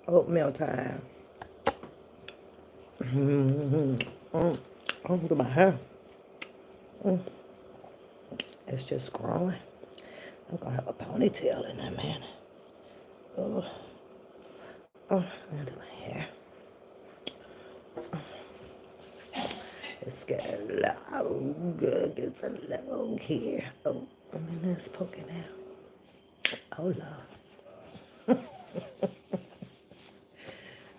Oatmeal time. Look at my hair. It's just growing. I'm gonna have a ponytail in a minute. Oh, I'm gonna do my hair. It's getting long. It's a long here. Oh, and then it's poking out. Oh, Lord.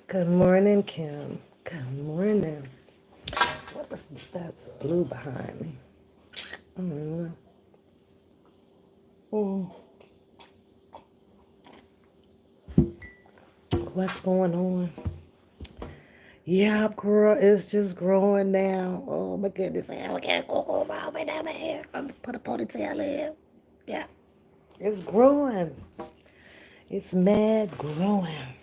Good morning, Kim. Good morning. What was that's blue behind me? I don't know. What's going on? Yeah, girl, it's just growing now. Oh my goodness, I can't go all way down my hair. I'm gonna put a ponytail in. Yeah, it's growing. It's mad growing.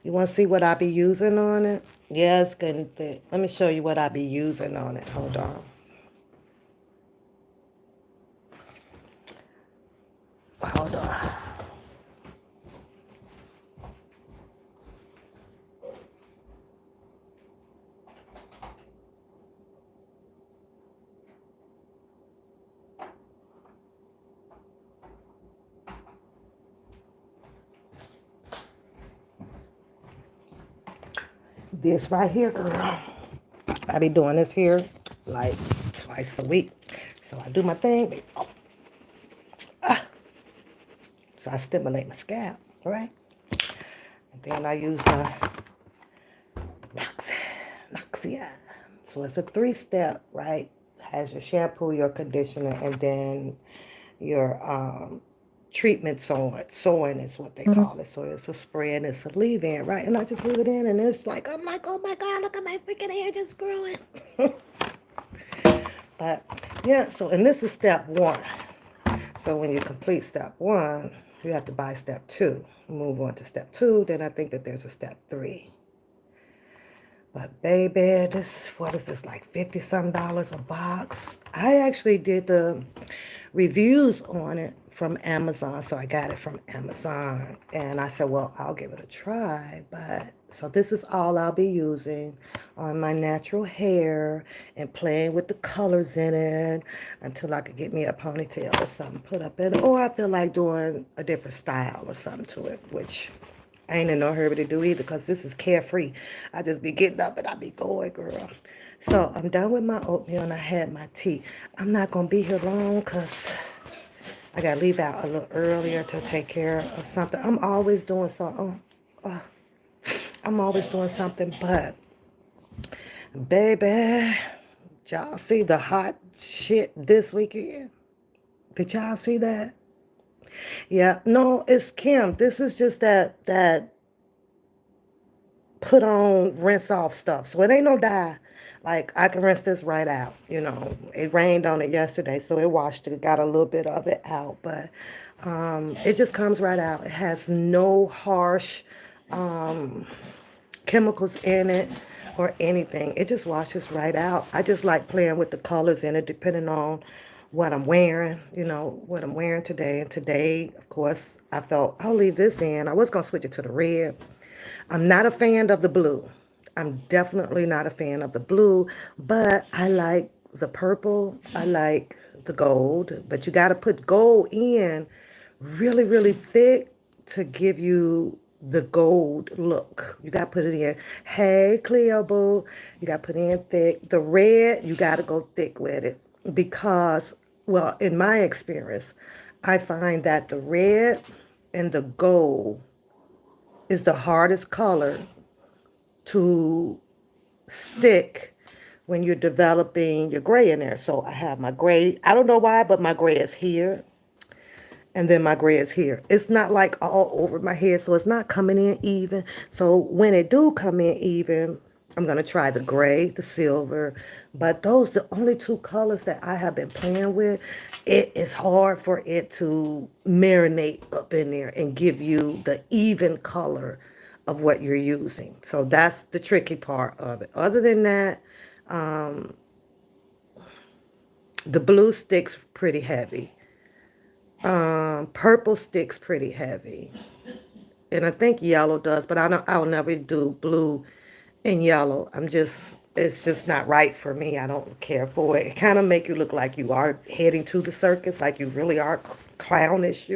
You want to see what I be using on it? Yeah, it's getting thick. Let me show you what I be using on it. Hold on. Hold on. This right here, girl. I be doing this here like twice a week. So I do my thing. So I stimulate my scalp, right? And then I use the Nox, Noxia. So it's a three-step, right? Has your shampoo, your conditioner, and then your treatment sewing is what they call it. So it's a spray and it's a leave-in, right? And I just leave it in, and it's like, I'm like, oh my God, look at my freaking hair just growing. But yeah, so, and this is step one. So when you complete step one, you have to buy step two. Move on to step two, then I think that there's a step three. But baby, this, what is this, like 50 some dollars a box? I actually did the reviews on it from Amazon. So I got it from Amazon. And I said, well, I'll give it a try. But so this is all I'll be using on my natural hair and playing with the colors in it until I could get me a ponytail or something put up in it. Or I feel like doing a different style or something to it, which I ain't in no hurry to do either because this is carefree. I just be getting up and I be going, girl. So I'm done with my oatmeal and I had my tea. I'm not going to be here long because I got to leave out a little earlier to take care of something. I'm always doing something. I'm always doing something, but baby, did y'all see the hot shit this weekend? Did y'all see that? Yeah, no, it's Kim. This is just that put on rinse off stuff. So it ain't no dye. Like I can rinse this right out. You know, it rained on it yesterday, so it washed it, got a little bit of it out, but it just comes right out. It has no harsh chemicals in it or anything. It just washes right out. I just like playing with the colors in it depending on what I'm wearing, you know, what I'm wearing today. And today, of course, I felt I'll leave this in. I was going to switch it to the red. I'm not a fan of the blue. I'm definitely not a fan of the blue, but I like the purple. I like the gold, but you got to put gold in really, really thick to give you the gold look. You got to put it in. Hey, Cleo Boo, you got to put it in thick. The red, you got to go thick with it because, well, in my experience, I find that the red and the gold is the hardest color to stick when you're developing your gray in there. So I have my gray. I don't know why, but my gray is here. And then my gray is here. It's not like all over my head, so it's not coming in even. So when it do come in even, I'm going to try the gray, the silver. But those the only two colors that I have been playing with. It is hard for it to marinate up in there and give you the even color of what you're using. So that's the tricky part of it. Other than that, the blue sticks pretty heavy. Purple sticks pretty heavy. and I think yellow does, but I'll never do blue and yellow. It's just not right for me. I don't care for it. It kind of make you look like you are heading to the circus, like you really are clownish,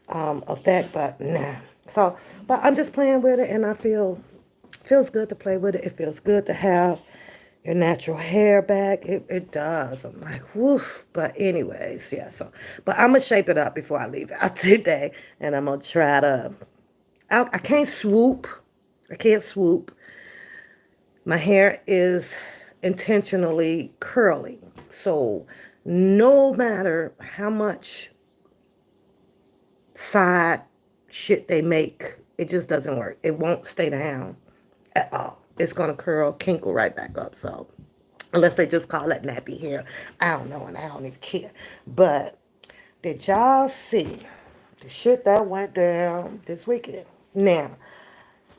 effect, but nah. So, but I'm just playing with it, and I feels good to play with it. It feels good to have your natural hair back. It does. I'm like, woof. But anyways, yeah. So, but I'm gonna shape it up before I leave out today, and I'm gonna try to. I can't swoop. I can't swoop. My hair is intentionally curly. So no matter how much side shit they make, it just doesn't work. It won't stay down at all. It's going to curl, kinkle right back up. So unless they just call it nappy hair, I don't know, and I don't even care. But did y'all see the shit that went down this weekend? Now,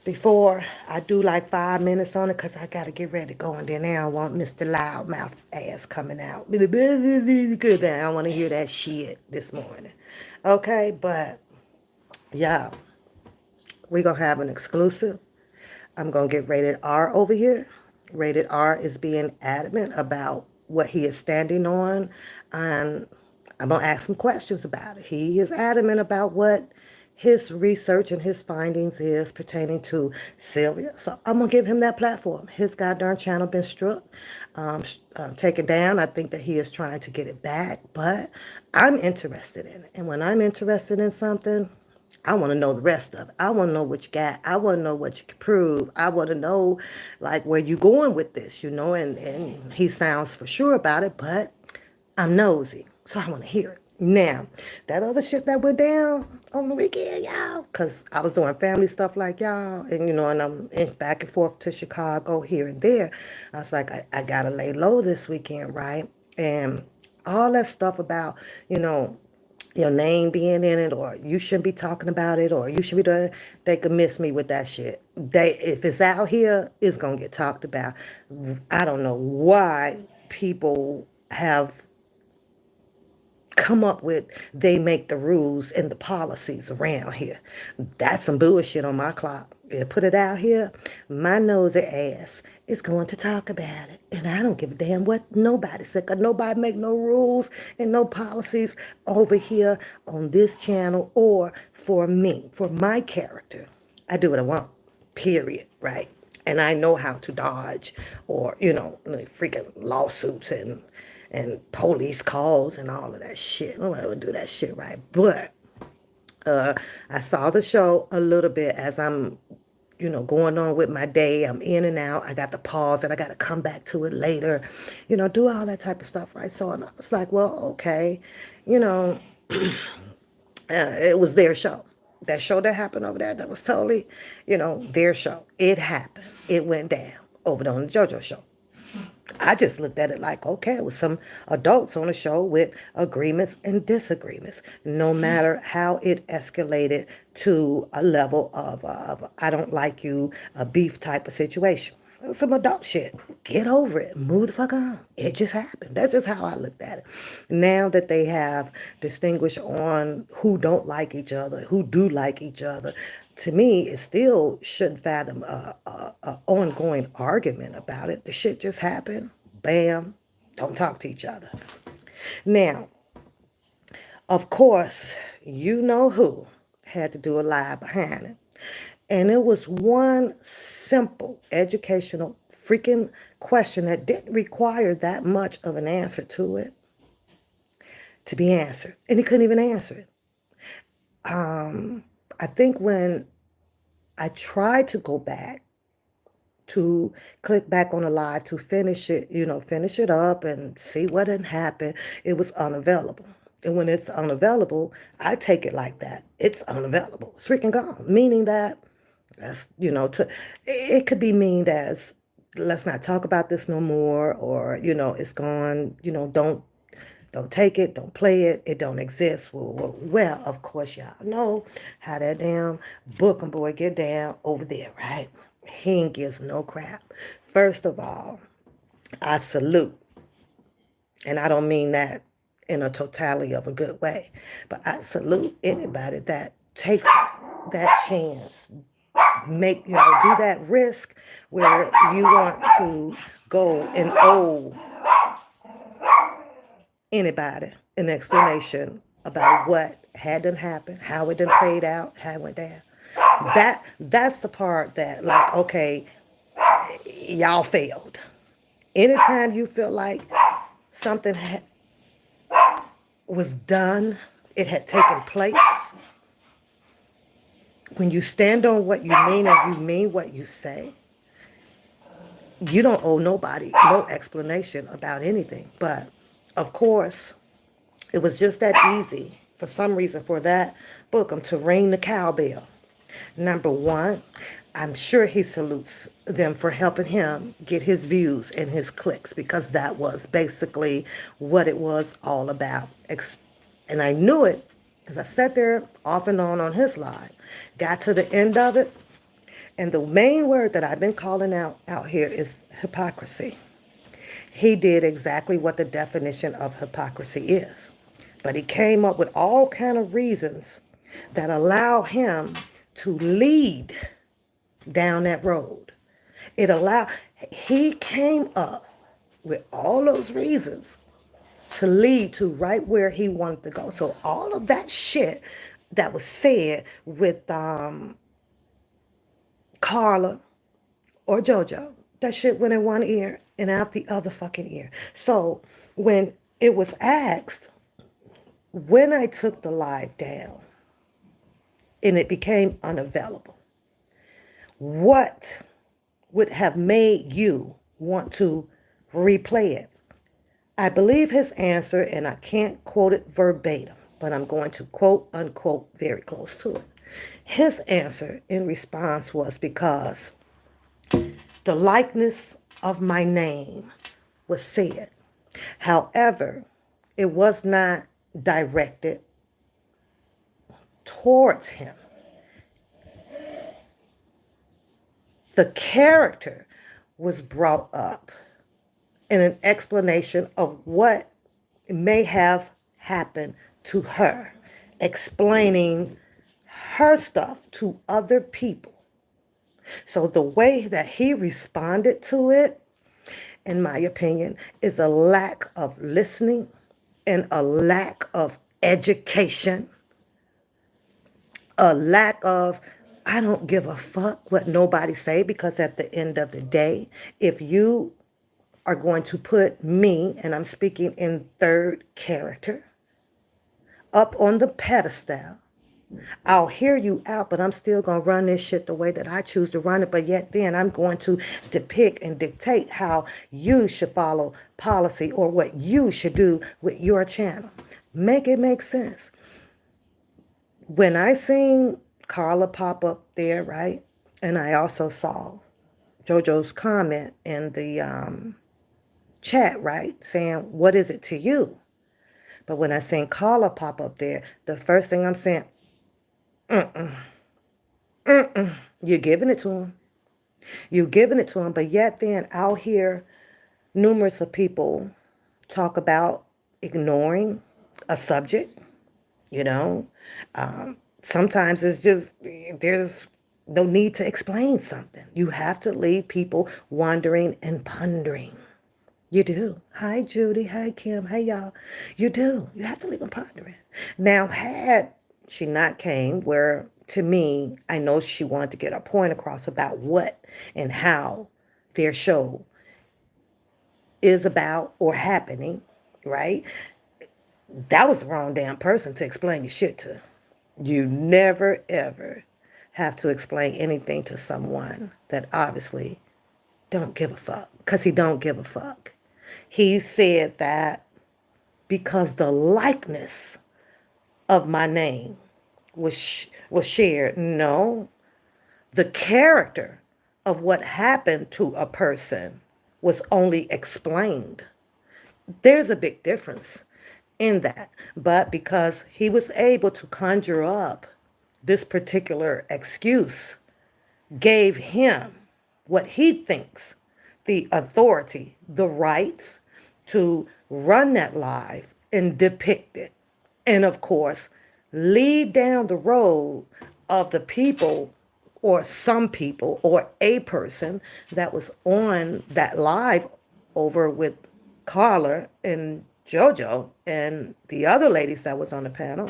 before I do like 5 minutes on it, because I got to get ready to go, and then I don't want Mr. Loudmouth ass coming out. I don't want to hear that shit this morning. Okay, but yeah, we going to have an exclusive. I'm going to get Rated R over here. Rated R is being adamant about what he is standing on, and I'm going to ask some questions about it. He is adamant about what his research and his findings is pertaining to Sylvia. So I'm going to give him that platform. His goddamn channel been struck, taken down. I think that he is trying to get it back, but I'm interested in it. And when I'm interested in something, I want to know the rest of it. I want to know what you got. I want to know what you can prove. I want to know, like, where you going with this, and he sounds for sure about it, but I'm nosy, so I want to hear it. Now, that other shit that went down on the weekend, y'all, because I was doing family stuff like y'all, and I'm back and forth to Chicago here and there. I was like, I got to lay low this weekend, right? And all that stuff about, you know, your name being in it, or you shouldn't be talking about it, or you should be doing it, they could miss me with that shit. If it's out here, it's gonna get talked about. I don't know why people have come up with they make the rules and the policies around here. That's some bullshit on my clock. You put it out here, my nosy ass is going to talk about it. And I don't give a damn what nobody said, 'cause nobody make no rules and no policies over here on this channel or for me, for my character. I do what I want, period, right? And I know how to dodge, or, like freaking lawsuits and police calls and all of that shit. Nobody would do that shit, right? But I saw the show a little bit as I'm, going on with my day. I'm in and out. I got to pause and I got to come back to it later, do all that type of stuff, right? So and I was like, well, okay, you know, it was their show. That show that happened over there, that was totally, their show. It happened. It went down over there on the JoJo show. I just looked at it like, okay, it was some adults on the show with agreements and disagreements, no matter how it escalated to a level of I don't like you, a beef type of situation. It was some adult shit. Get over it. Move the fuck on. It just happened. That's just how I looked at it. Now that they have distinguished on who don't like each other, who do like each other, to me, it still shouldn't fathom a ongoing argument about it. The shit just happened. Bam. Don't talk to each other. Now, of course, you know who had to do a live behind it. And it was one simple educational freaking question that didn't require that much of an answer to it to be answered. And he couldn't even answer it. I think when I tried to go back to click back on the live to finish it, finish it up and see what had happened, it was unavailable. And when it's unavailable, I take it like that. It's unavailable. It's freaking gone. Meaning that that's, it could be meaned as, let's not talk about this no more, or, it's gone, don't take it, don't play it, it don't exist. Well, of course, y'all know how that damn booking boy get down over there, right? He ain't gives no crap. First of all, I salute, and I don't mean that in a totality of a good way, but I salute anybody that takes that chance. Do that risk where you want to go and owe anybody an explanation about what hadn't happened, how it done played out, how it went down. That's the part that, like, okay, y'all failed. Anytime you feel like something was done, it had taken place, when you stand on what you mean and you mean what you say, you don't owe nobody no explanation about anything. But of course, it was just that easy for some reason for that Bookham to ring the cowbell. Number one, I'm sure he salutes them for helping him get his views and his clicks, because that was basically what it was all about. And I knew it because I sat there off and on his live, got to the end of it, and the main word that I've been calling out here is hypocrisy. He did exactly what the definition of hypocrisy is. But he came up with all kind of reasons that allow him to lead down that road. He came up with all those reasons to lead to right where he wanted to go. So all of that shit that was said with Carla or JoJo, that shit went in one ear and out the other fucking ear. So when it was asked, when I took the live down and it became unavailable, what would have made you want to replay it? I believe his answer, and I can't quote it verbatim, but I'm going to quote unquote very close to it. His answer in response was because the likeness of my name was said. However, it was not directed towards him. The character was brought up in an explanation of what may have happened to her, explaining her stuff to other people. So the way that he responded to it, in my opinion, is a lack of listening and a lack of education, a lack of, I don't give a fuck what nobody say, because at the end of the day, if you are going to put me, and I'm speaking in third character, up on the pedestal, I'll hear you out, but I'm still going to run this shit the way that I choose to run it. But yet then I'm going to depict and dictate how you should follow policy or what you should do with your channel. Make it make sense. When I seen Carla pop up there, right? And I also saw JoJo's comment in the chat, right? Saying, what is it to you? But when I seen Carla pop up there, the first thing I'm saying, you're giving it to him. You're giving it to him. But yet then I'll hear numerous of people talk about ignoring a subject, you know. Sometimes it's just, there's no need to explain something. You have to leave people wondering and pondering. You do. Hi, Judy. Hi, Kim. Hey, y'all. You do. You have to leave them pondering. Now, had she not came, where to me, I know she wanted to get a point across about what and how their show is about or happening, right? That was the wrong damn person to explain your shit to. You never, ever have to explain anything to someone that obviously don't give a fuck, because he don't give a fuck. He said that because the likeness of my name was shared. No, the character of what happened to a person was only explained. There's a big difference in that. But because he was able to conjure up this particular excuse, gave him what he thinks the authority, the rights to run that live and depict it. And of course, lead down the road of the people or some people or a person that was on that live over with Carla and JoJo and the other ladies that was on the panel,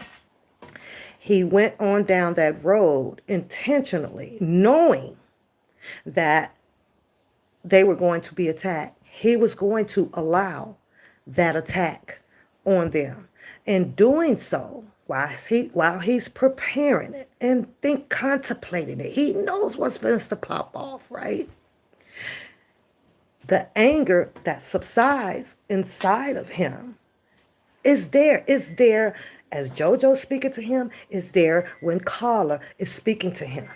he went on down that road intentionally, knowing that they were going to be attacked. He was going to allow that attack on them. In doing so, while he's preparing it and contemplating it, he knows what's going to pop off, right? The anger that subsides inside of him is there. Is there as JoJo speaking to him, is there when Carla is speaking to him.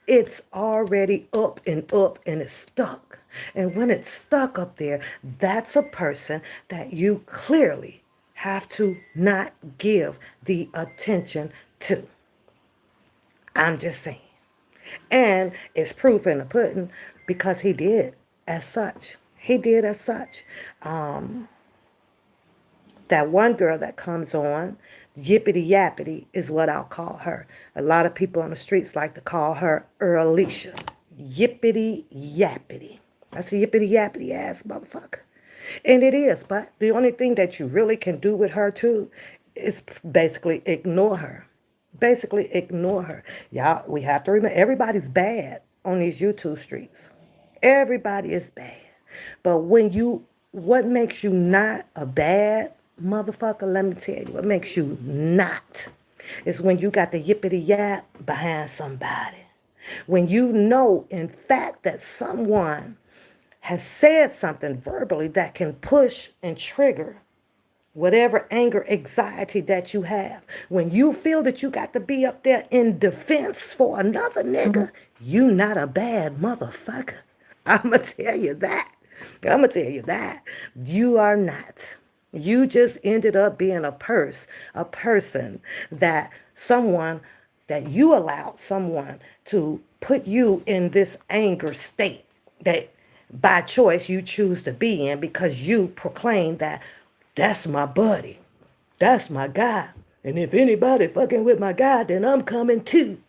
It's already up and it's stuck. And when it's stuck up there, that's a person that you clearly have to not give the attention to. I'm just saying. And it's proof in the pudding because he did as such. He did as such. That one girl that comes on, Yippity Yappity is what I'll call her. A lot of people on the streets like to call her Earlisha. Yippity Yappity. That's a yippity yappity ass motherfucker. And it is, but the only thing that you really can do with her too is basically ignore her. Basically ignore her. Y'all, we have to remember, everybody's bad on these YouTube streets. Everybody is bad. But what makes you not a bad motherfucker, let me tell you, what makes you not is when you got the yippity yap behind somebody. When you know, in fact, that someone has said something verbally that can push and trigger whatever anger, anxiety that you have. When you feel that you got to be up there in defense for another nigga, you not a bad motherfucker. I'ma tell you that. I'ma tell you that. You are not. You just ended up being a person that you allowed someone to put you in this anger state that by choice you choose to be in because you proclaim that that's my buddy. That's my guy. And if anybody fucking with my guy, then I'm coming too.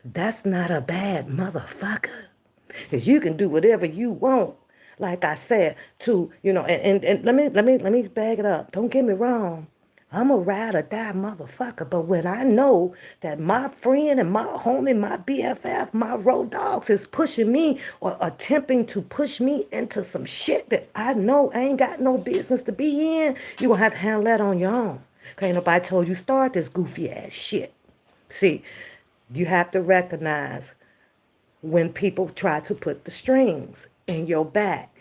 That's not a bad motherfucker. Because you can do whatever you want. Like I said, and let me bag it up. Don't get me wrong. I'm a ride or die motherfucker. But when I know that my friend and my homie, my BFF, my road dogs is pushing me or attempting to push me into some shit that I know I ain't got no business to be in, you're going to have to handle that on your own. Because ain't nobody told you start this goofy ass shit. See, you have to recognize when people try to put the strings in your back.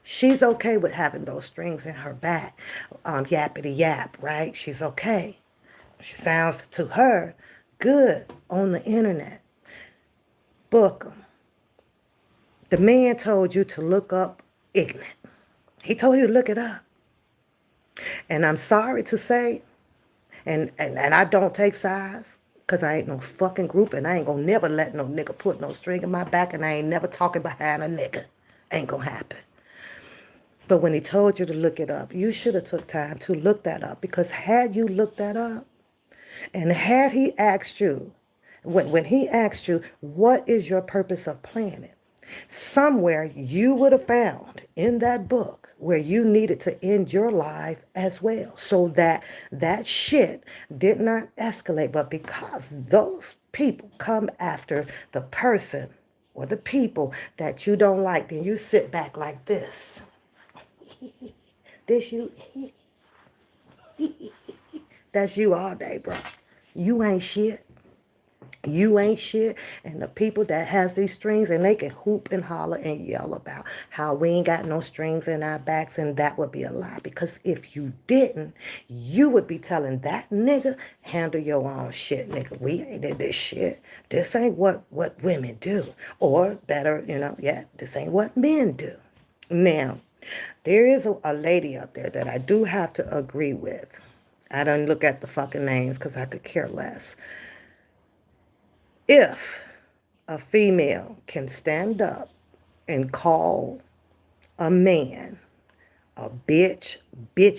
She's okay with having those strings in her back. Yappity yap, right? She's okay. She sounds to her good on the internet. Book 'em. The man told you to look up ignorant. He told you to look it up. And I'm sorry to say, and I don't take sides, because I ain't no fucking group, and I ain't gonna never let no nigga put no string in my back, and I ain't never talking behind a nigga. Ain't gonna happen. But when he told you to look it up, you should have took time to look that up. Because had you looked that up, and had he asked you, when he asked you, what is your purpose of planning? Somewhere you would have found in that book where you needed to end your life as well. So that shit did not escalate. But because those people come after the person or the people that you don't like, then you sit back like this. This you. That's you all day, bro. You ain't shit. You ain't shit. And the people that has these strings, and they can hoop and holler and yell about how we ain't got no strings in our backs, and that would be a lie. Because if you didn't, you would be telling that nigga, handle your own shit, nigga. We ain't in this shit. This ain't what women do. Or better, this ain't what men do. Now, there is a lady up there that I do have to agree with. I don't look at the fucking names because I could care less. If a female can stand up and call a man a bitch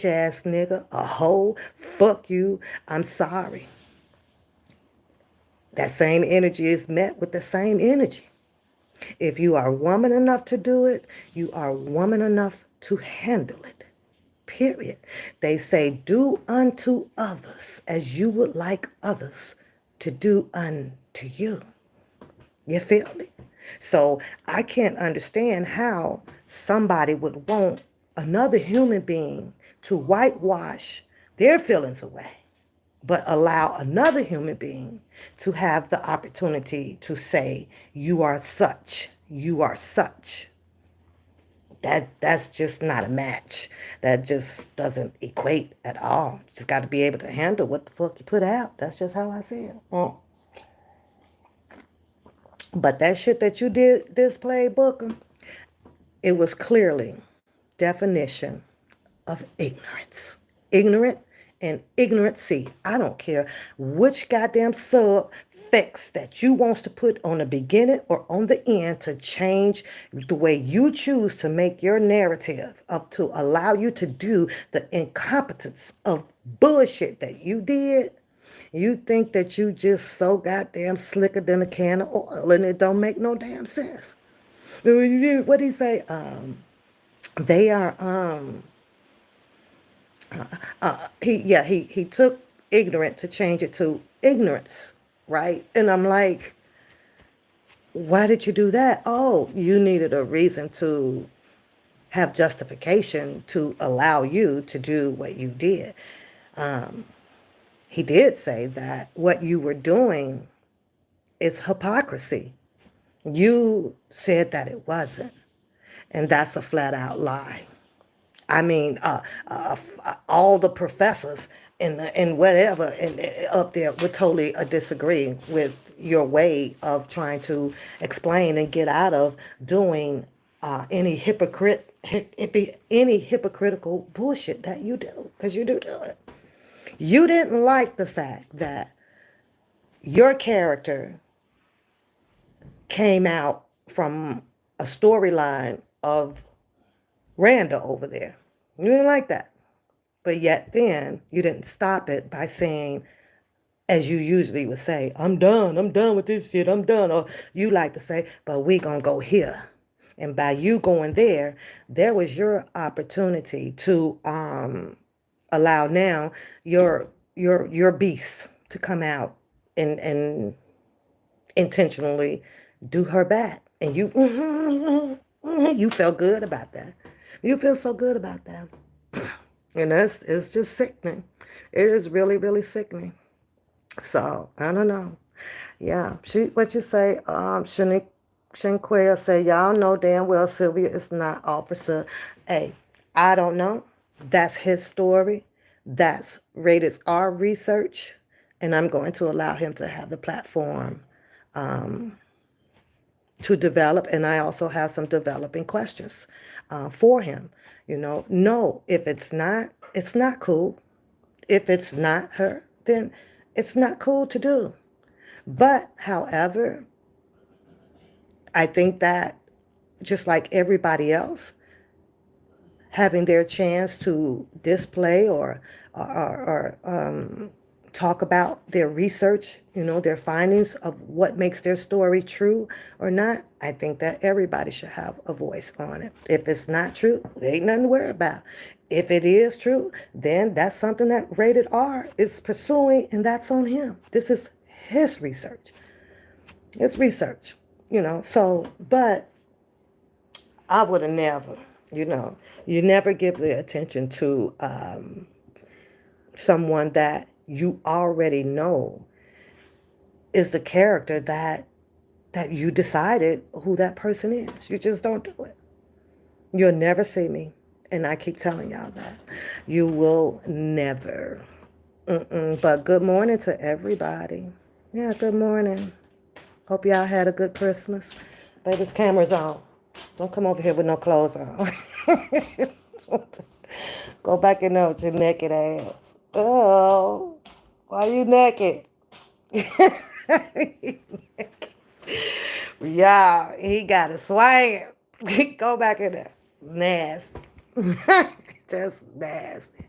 ass nigga, a hoe, fuck you, I'm sorry. that same energy is met with the same energy. If you are woman enough to do it, you are woman enough to handle it. Period. They say, do unto others as you would like others to do unto you. You feel me? So I can't understand how somebody would want another human being to whitewash their feelings away, but allow another human being to have the opportunity to say, you are such, you are such. That's just not a match. That just doesn't equate at all. You just got to be able to handle what the fuck you put out. That's just how I see it. But that shit that you did display, Booker, it was clearly definition of ignorance. Ignorant and ignorancy. I don't care which goddamn suffix that you wants to put on the beginning or on the end to change the way you choose to make your narrative up to allow you to do the incompetence of bullshit that you did. You think that you just so goddamn slicker than a can of oil and it don't make no damn sense. What did he say? They are he took ignorant to change it to ignorance, right? And I'm like, why did you do that? Oh, you needed a reason to have justification to allow you to do what you did. He did say that what you were doing is hypocrisy. You said that it wasn't, and that's a flat out lie. I mean, all the professors and whatever up there would totally disagree with your way of trying to explain and get out of doing any hypocritical bullshit that you do, because you do it. You didn't like the fact that your character came out from a storyline of Randa over there. You didn't like that. But yet then you didn't stop it by saying, as you usually would say, I'm done with this shit, I'm done. Or you like to say, but we gonna go here. And by you going there, there was your opportunity to allow now your beast to come out and intentionally do her back. And you you felt good about that. You feel so good about that. And it's just sickening. It is really, really sickening. So I don't know. Yeah. What you say, Shanquea say, y'all know damn well Sylvia is not Officer A. I don't know. That's his story. That's rated R research. And I'm going to allow him to have the platform to develop, and I also have some developing questions for him. No, if it's not cool. If it's not her, then it's not cool to do. But, however, I think that just like everybody else, having their chance to display or talk about their research, their findings of what makes their story true or not, I think that everybody should have a voice on it. If it's not true, there ain't nothing to worry about. If it is true, then that's something that Rated R is pursuing, and that's on him. This is his research. It's research, So, but I would have never, you never give the attention to someone that you already know is the character that you decided who that person is. You just don't do it. You'll never see me. And I keep telling y'all that. You will never. But good morning to everybody. Yeah, good morning. Hope y'all had a good Christmas. Baby's camera's on. Don't come over here with no clothes on. Go back in there with your naked ass. Oh, why are you naked? Yeah, he got a swag. Go back in there. Nasty. Just nasty.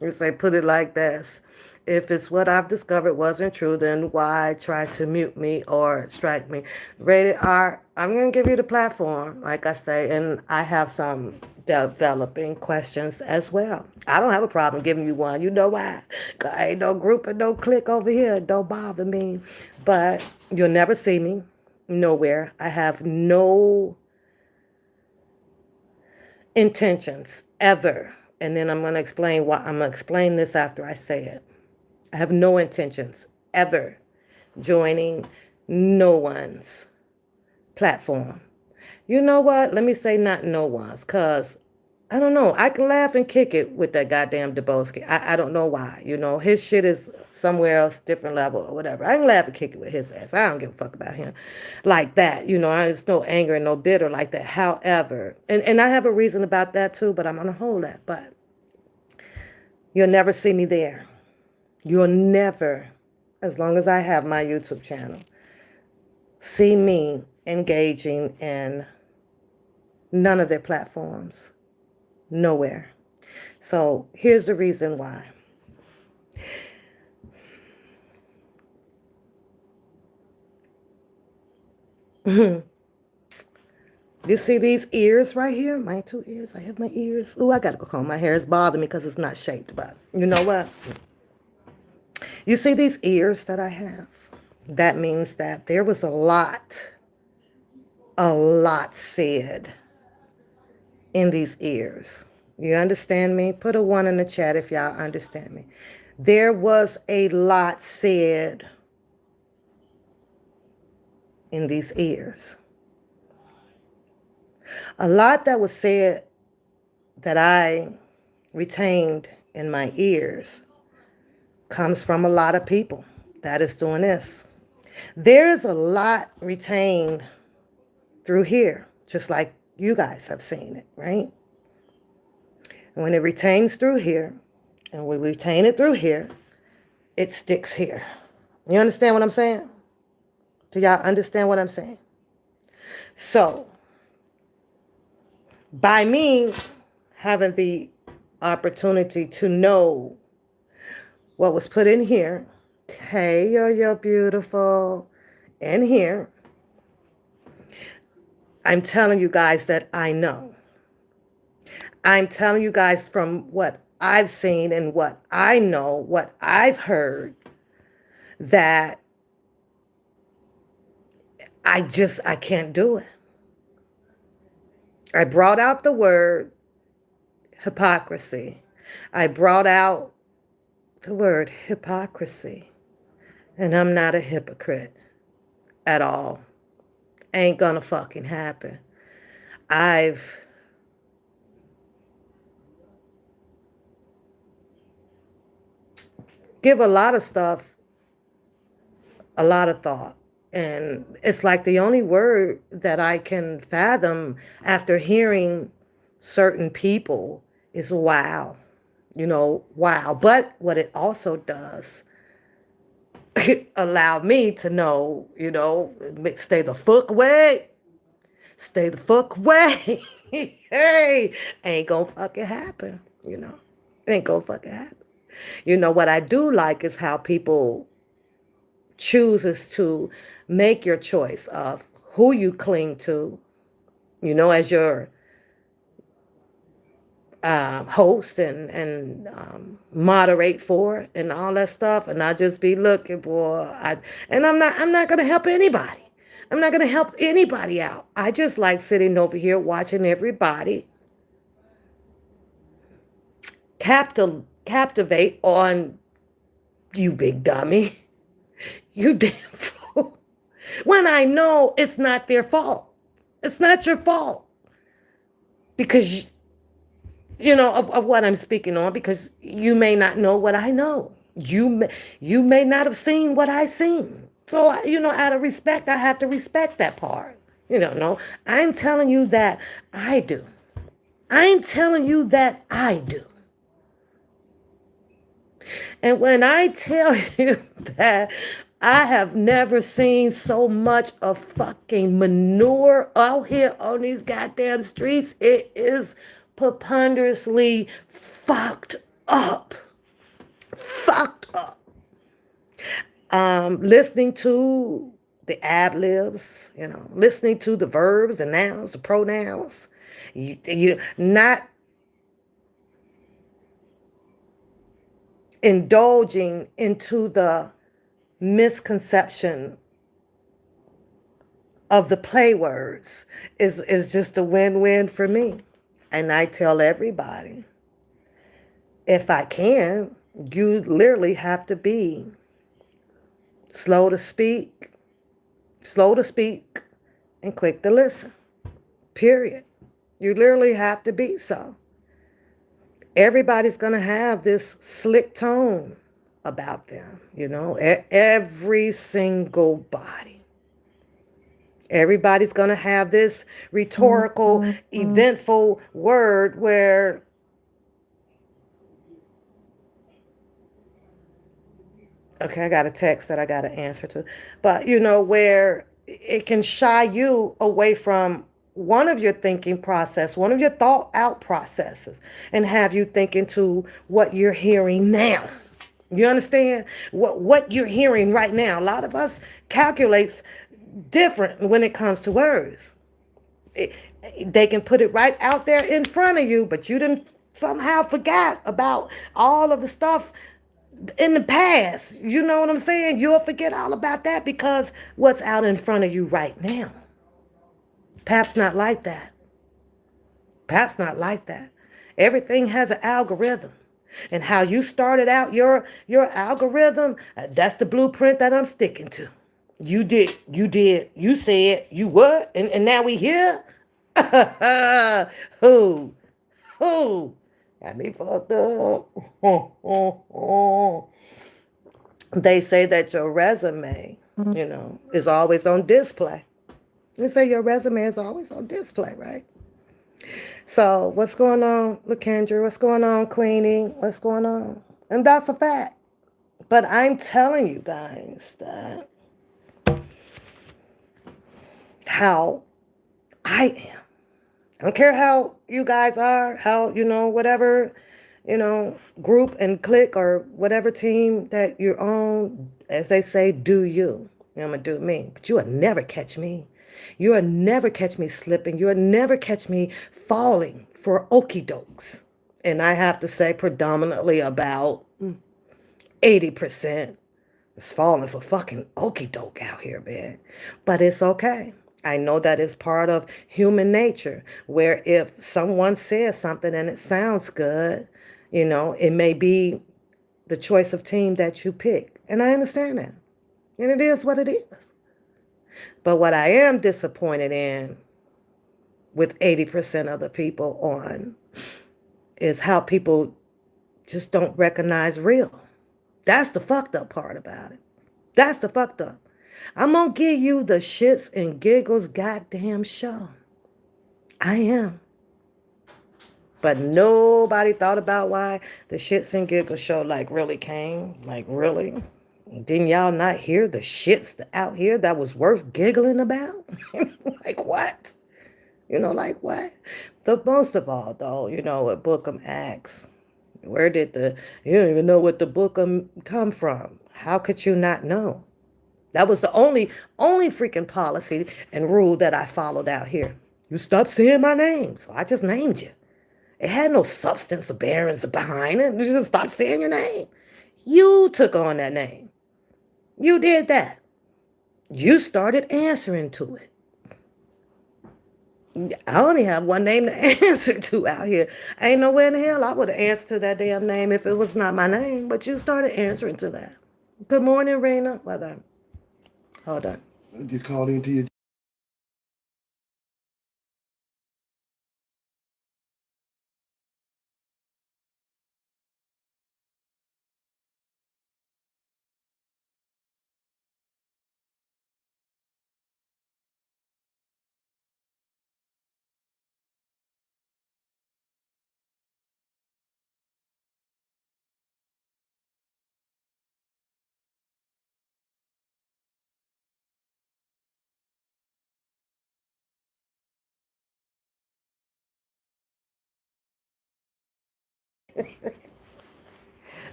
We say put it like this. If it's what I've discovered wasn't true, then why try to mute me or strike me? Rated R, I'm going to give you the platform, like I say, and I have some developing questions as well. I don't have a problem giving you one. You know why? 'Cause I ain't no group and no clique over here. Don't bother me. But you'll never see me nowhere. I have no intentions ever. And then I'm going to explain why. I'm going to explain this after I say it. I have no intentions ever joining no one's platform. You know what? Let me say not no one's, because I don't know. I can laugh and kick it with that goddamn Dubowski. I don't know why. You know, his shit is somewhere else, different level or whatever. I can laugh and kick it with his ass. I don't give a fuck about him like that. You know, there's no anger and no bitter like that. However, and I have a reason about that too, but I'm going to hold that. But you'll never see me there. You'll never, as long as I have my YouTube channel, see me engaging in none of their platforms. Nowhere. So here's the reason why. You see these ears right here? My two ears. I have my ears. Oh, I got to go comb my hair. It's bothering me because it's not shaped. But you know what? You see these ears that I have? That means that there was a lot said in these ears. You understand me? Put a 1 in the chat if y'all understand me. There was a lot said in these ears. A lot that was said that I retained in my ears comes from a lot of people that is doing this. There is a lot retained through here, just like you guys have seen it, right? And when it retains through here, and we retain it through here, it sticks here. You understand what I'm saying? Do y'all understand what I'm saying? So, by me having the opportunity to know what was put in here, hey, you're beautiful, in here, I'm telling you guys that I know. I'm telling you guys from what I've seen and what I know, what I've heard, that I can't do it. I brought out the word hypocrisy. I brought out the word hypocrisy. And I'm not a hypocrite at all. Ain't gonna fucking happen. I've give a lot of stuff a lot of thought. And it's like the only word that I can fathom after hearing certain people is wow. You know, wow. But what it also does, allow me to know, you know, stay the fuck away. Stay the fuck away. Hey, ain't gonna fucking happen, you know. Ain't gonna fucking happen. You know, what I do like is how people chooses to make your choice of who you cling to, you know, as your host and moderate for and all that stuff. And I just be looking, boy. I'm not gonna help anybody. I'm not gonna help anybody out. I just like sitting over here watching everybody captivate on you, big dummy. You damn fool. When I know it's not their fault. It's not your fault. Because, you know, of what I'm speaking on, because you may not know what I know. You may not have seen what I seen. So, you know, out of respect, I have to respect that part. You don't know. I'm telling you that I do. I'm telling you that I do. And when I tell you that I have never seen so much of fucking manure out here on these goddamn streets, it is preponderously fucked up. Fucked up. Listening to the ad libs, listening to the verbs, the nouns, the pronouns. You not indulging into the misconception of the play words is just a win-win for me. And I tell everybody, if I can, you literally have to be slow to speak, slow to speak, and quick to listen. Period. You literally have to be so. Everybody's going to have this slick tone about them, every single body. Everybody's going to have this rhetorical, eventful word where okay, I got a text that I got to answer to. But, where it can shy you away from one of your thinking process, one of your thought out processes, and have you thinking to what you're hearing now. You understand what you're hearing right now? A lot of us calculates different when it comes to words. It, they can put it right out there in front of you, but you didn't somehow forgot about all of the stuff in the past. You know what I'm saying? You'll forget all about that because what's out in front of you right now. Perhaps not like that. Perhaps not like that. Everything has an algorithm. And how you started out your algorithm, that's the blueprint that I'm sticking to. You said, you what? And now we here? Who? Who? Got me fucked up. They say that your resume, is always on display. They say your resume is always on display, right? So what's going on, LaKendra? What's going on, Queenie? What's going on? And that's a fact. But I'm telling you guys that how I am. I don't care how you guys are, how, whatever, group and clique or whatever team that you're on, as they say, do you. I'm going to do me. But you will never catch me. You will never catch me slipping. You will never catch me falling for okie dokes. And I have to say predominantly about 80% is falling for fucking okie doke out here, man. But it's okay. I know that it's part of human nature where if someone says something and it sounds good, it may be the choice of team that you pick. And I understand that. And it is what it is. But what I am disappointed in with 80% of the people on is how people just don't recognize real. That's the fucked up part about it. That's the fucked up. I'm gonna give you the shits and giggles goddamn show. I am. But nobody thought about why the shits and giggles show really came. Like really? Didn't y'all not hear the shits out here that was worth giggling about? Like what? Like what? The most of all though, what Bookham asks, where did you don't even know what the Bookham come from. How could you not know? That was the only freaking policy and rule that I followed out here. You stopped saying my name, so I just named you. It had no substance or bearings behind it. You just stopped saying your name. You took on that name. You did that. You started answering to it. I only have one name to answer to out here. Ain't nowhere in the hell I would have answered to that damn name if it was not my name, but you started answering to that. Good morning, Rena. Hold on. Hold on. I just called into your.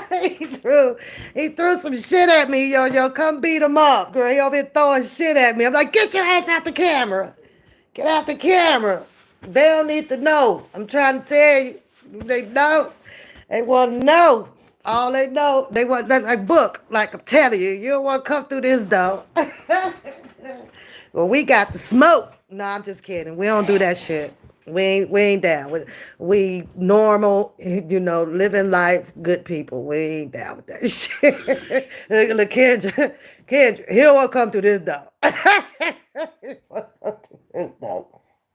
he threw he threw some shit at me, yo, come beat him up, girl. He over here throwing shit at me. I'm like, get your ass out the camera. Get out the camera. They don't need to know. I'm trying to tell you. They know. They want to know. All they know, they want that like book. Like I'm telling you, you don't want to come through this door. Well, we got the smoke. No, I'm just kidding. We don't do that shit. We ain't down. We normal, living life, good people. We ain't down with that shit. Look, Kendra, he don't want to come through this door.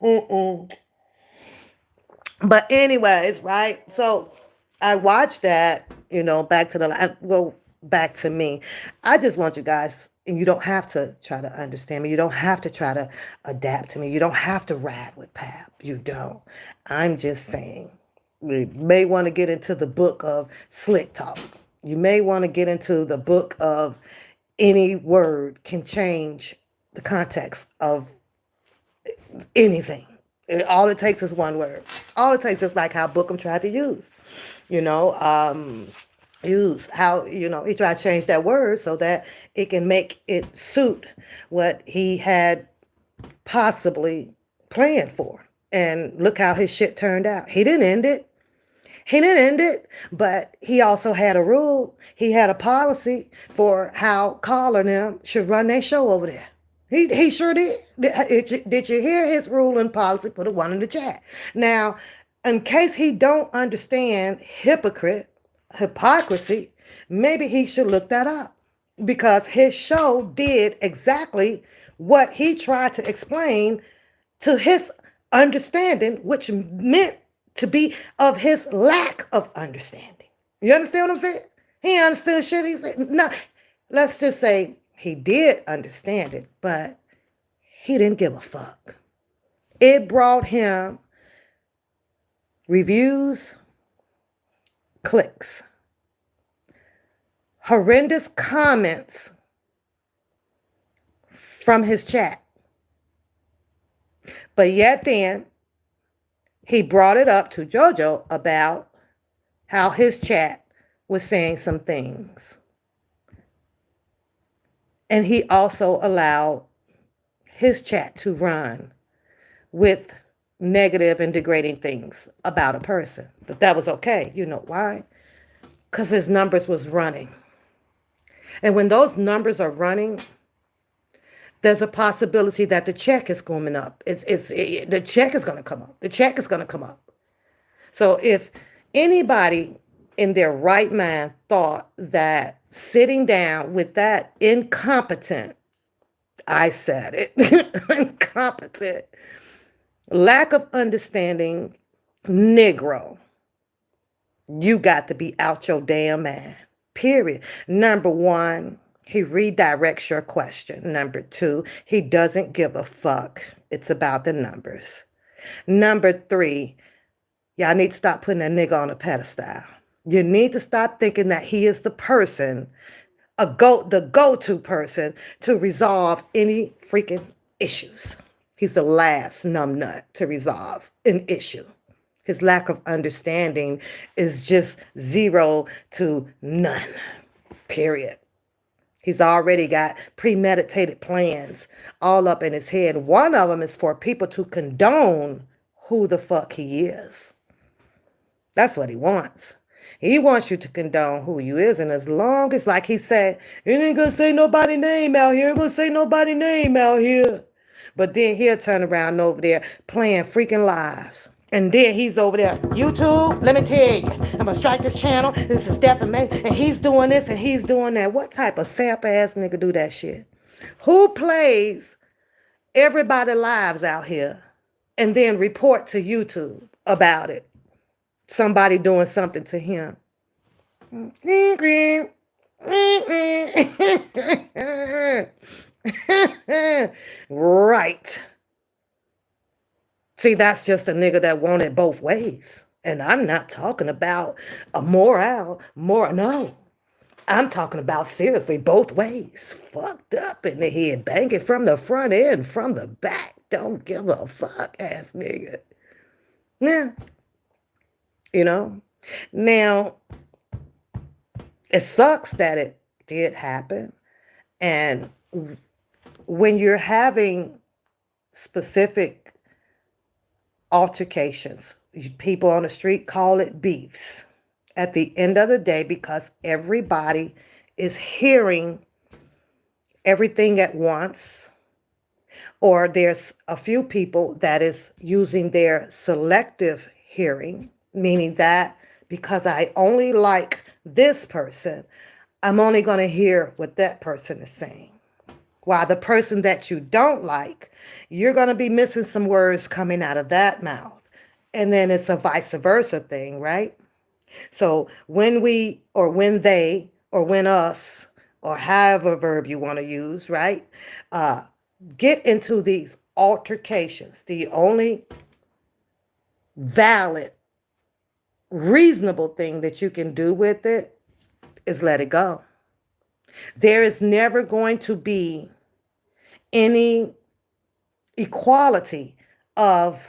Mm-mm. But anyways, right? So I watched that, back to well, back to me. I just want you guys, and you don't have to try to understand me. You don't have to try to adapt to me. You don't have to ride with Pap. You don't. I'm just saying, you may want to get into the book of slick talk. You may want to get into the book of any word can change the context of anything. All it takes is one word. All it takes is like how Bookham tried to use, you know, um, use how, he tried to change that word so that it can make it suit what he had possibly planned for. And look how his shit turned out. He didn't end it. He didn't end it, but he also had a rule. He had a policy for how Carl and them should run their show over there. He sure did. Did you hear his rule and policy? Put a one in the chat. Now, in case he don't understand hypocrisy, maybe he should look that up because his show did exactly what he tried to explain to his understanding, which meant to be of his lack of understanding. You understand what I'm saying? He understood shit. He said, no, let's just say he did understand it, but he didn't give a fuck. It brought him reviews, clicks, horrendous comments from his chat. But yet then, he brought it up to JoJo about how his chat was saying some things. And he also allowed his chat to run with negative and degrading things about a person. But that was okay. You know why? Because his numbers was running. And when those numbers are running, there's a possibility that the check is coming up. The check is going to come up. The check is going to come up. So if anybody in their right mind thought that sitting down with that incompetent, I said it, incompetent, lack of understanding Negro, you got to be out your damn mind. Period. Number one, he redirects your question. Number two, he doesn't give a fuck. It's about the numbers. Number three, y'all need to stop putting that nigga on a pedestal. You need to stop thinking that he is the person, the go-to person to resolve any freaking issues. He's the last numbnut to resolve an issue. His lack of understanding is just 0 to none. Period. He's already got premeditated plans all up in his head. One of them is for people to condone who the fuck he is. That's what he wants. He wants you to condone who you is. And as long as, like he said, it ain't gonna say nobody name out here. It ain't gonna say nobody name out here. But then he'll turn around over there playing freaking lives. And then he's over there, YouTube, let me tell you, I'm going to strike this channel. This is defamation. And he's doing this and he's doing that. What type of sap ass nigga do that shit? Who plays everybody lives out here and then report to YouTube about it? Somebody doing something to him. Right. See, that's just a nigga that want it both ways. And I'm not talking about a no. I'm talking about seriously both ways. Fucked up in the head, banging from the front end, from the back. Don't give a fuck ass nigga. Yeah. Now, It sucks that it did happen. And when you're having specific altercations, people on the street call it beefs. At the end of the day, because everybody is hearing everything at once, or there's a few people that is using their selective hearing, meaning that because I only like this person, I'm only going to hear what that person is saying. While the person that you don't like, you're going to be missing some words coming out of that mouth. And then it's a vice versa thing, right? So when we, or when they, or when us, or however verb you want to use, right? Get into these altercations, the only valid, reasonable thing that you can do with it is let it go. There is never going to be any equality of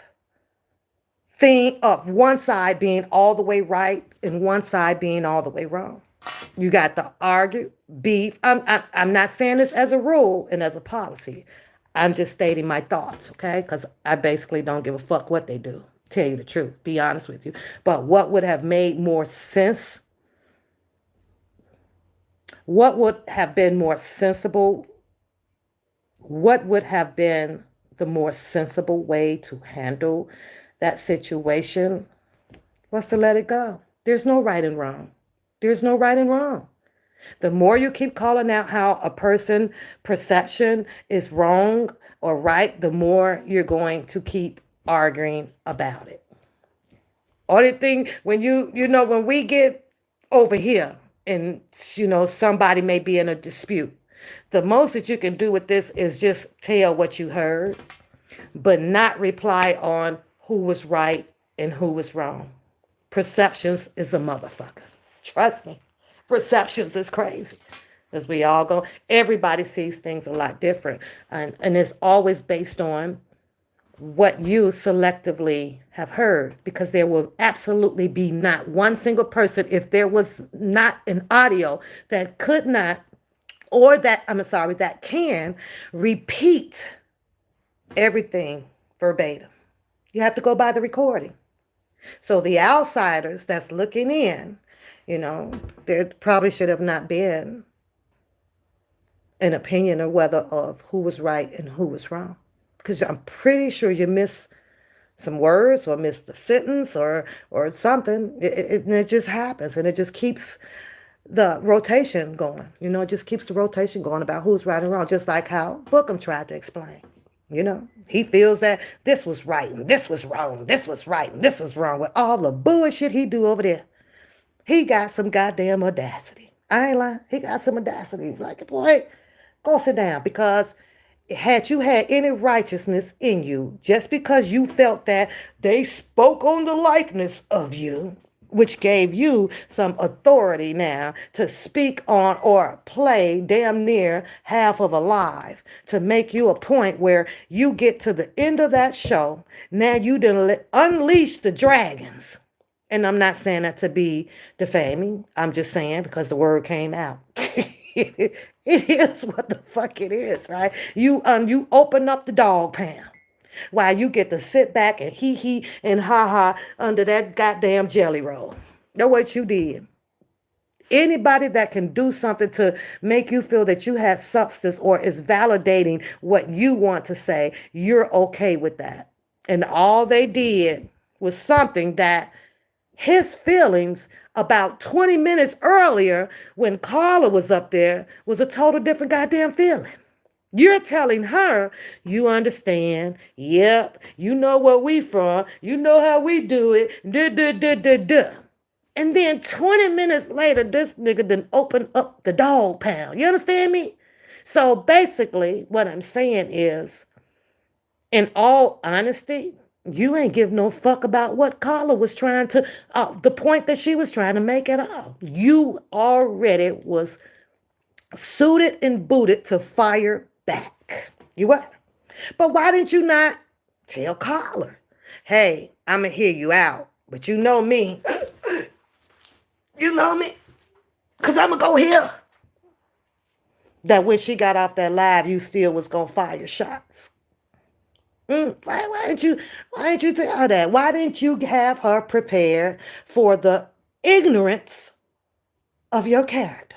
one side being all the way right and one side being all the way wrong. You got the argue, beef. I'm not saying this as a rule and as a policy. I'm just stating my thoughts, okay? Because I basically don't give a fuck what they do. Tell you the truth, be honest with you. But what would have made more sense? What would have been more sensible? What would have been the more sensible way to handle that situation was to let it go. There's no right and wrong. There's no right and wrong. The more you keep calling out how a person perception is wrong or right, the more you're going to keep arguing about it. Only thing when when we get over here and somebody may be in a dispute, the most that you can do with this is just tell what you heard, but not reply on who was right and who was wrong. Perceptions is a motherfucker. Trust me. Perceptions is crazy. As we all go, everybody sees things a lot different. And it's always based on what you selectively have heard, because there will absolutely be not one single person, if there was not an audio that could not, or that, that can repeat everything verbatim. You have to go by the recording. So the outsiders that's looking in, there probably should have not been an opinion or whether of who was right and who was wrong. Because I'm pretty sure you missed some words or missed a sentence or something. It just happens, and it just keeps the rotation going. It just keeps the rotation going about who's right and wrong, just like how Bookham tried to explain. He feels that this was right and this was wrong, this was right and this was wrong, with all the bullshit he do over there. He got some goddamn audacity. I ain't lying. He got some audacity. Like, boy, go sit down, because had you had any righteousness in you, just because you felt that they spoke on the likeness of you, which gave you some authority now to speak on or play damn near half of a live, to make you a point where you get to the end of that show. Now you done unleash the dragons. And I'm not saying that to be defaming. I'm just saying because the word came out. It is what the fuck it is, right? You open up the dog pound while you get to sit back and hee and ha under that goddamn jelly roll. That's what you did. Anybody that can do something to make you feel that you have substance or is validating what you want to say, you're okay with that. And all they did was something that his feelings about 20 minutes earlier when Carla was up there was a total different goddamn feeling. You're telling her, you understand, yep, you know where we from, you know how we do it, duh. And then 20 minutes later, this nigga done open up the dog pound. You understand me? So basically, what I'm saying is, in all honesty, you ain't give no fuck about what Carla was trying to, the point that she was trying to make at all. You already was suited and booted to fire back. You what? But why didn't you not tell Carla, hey, I'm going to hear you out, but you know me. You know me. Because I'm going to go here. That when she got off that live, you still was going to fire shots. Why didn't you tell her that? Why didn't you have her prepared for the ignorance of your character?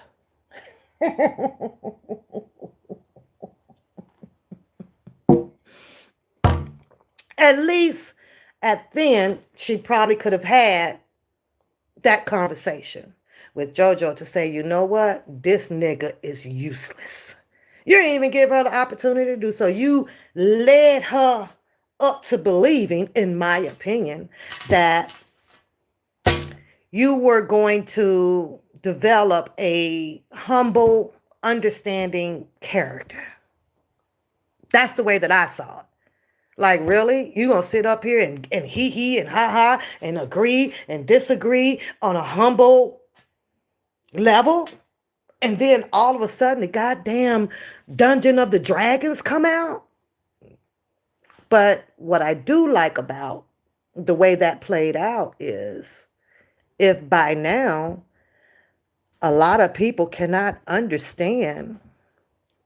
At least at then, she probably could have had that conversation with JoJo to say, you know what? This nigga is useless. You didn't even give her the opportunity to do so. You led her up to believing, in my opinion, that you were going to develop a humble, understanding character. That's the way that I saw it. Like, really? You gonna sit up here and he and ha and agree and disagree on a humble level? And then all of a sudden the goddamn Dungeon of the Dragons come out? But what I do like about the way that played out is, if by now a lot of people cannot understand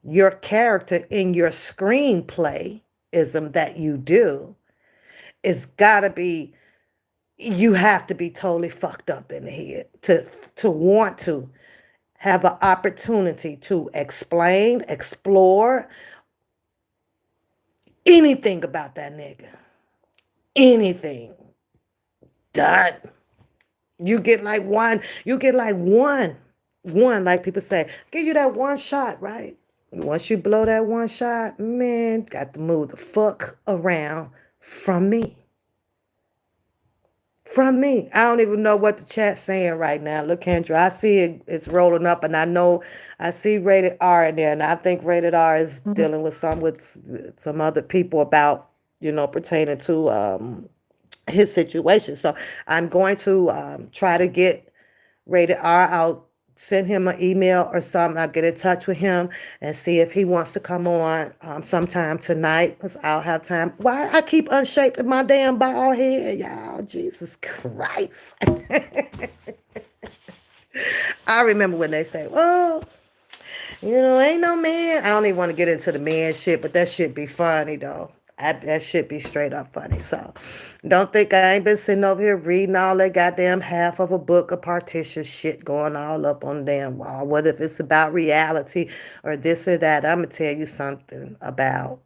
your character in your screenplay ism that you do, it's gotta be, you have to be totally fucked up in the head to want to have an opportunity to explain, explore anything about that nigga. Anything. Done. You get like one, like people say, give you that one shot, right? Once you blow that one shot, man, got to move the fuck around from me. From me. I don't even know what the chat's saying right now. Look, Kendra, I see it's rolling up, and I know I see rated R in there, and I think rated R is dealing with some other people about, pertaining to his situation. So I'm going to try to get rated R. I'll send him an email or something. I'll get in touch with him and see if he wants to come on sometime tonight, because I'll have time. Why I keep unshaping my damn bald head, y'all? Jesus Christ. I remember when they say, well, ain't no man. I don't even want to get into the man shit, but that shit be funny, though. That shit be straight up funny. So don't think I ain't been sitting over here reading all that goddamn half of a book of partition shit going all up on the damn wall. Whether if it's about reality or this or that, I'm going to tell you something about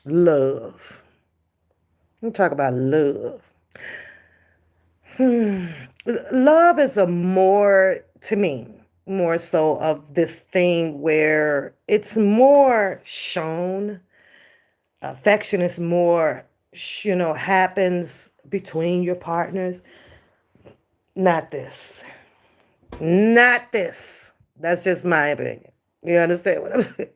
love. I'm talking about love. Love is to me, more so of this thing where it's more shown. Affection is more, happens between your partners. Not this. Not this. That's just my opinion. You understand what I'm saying?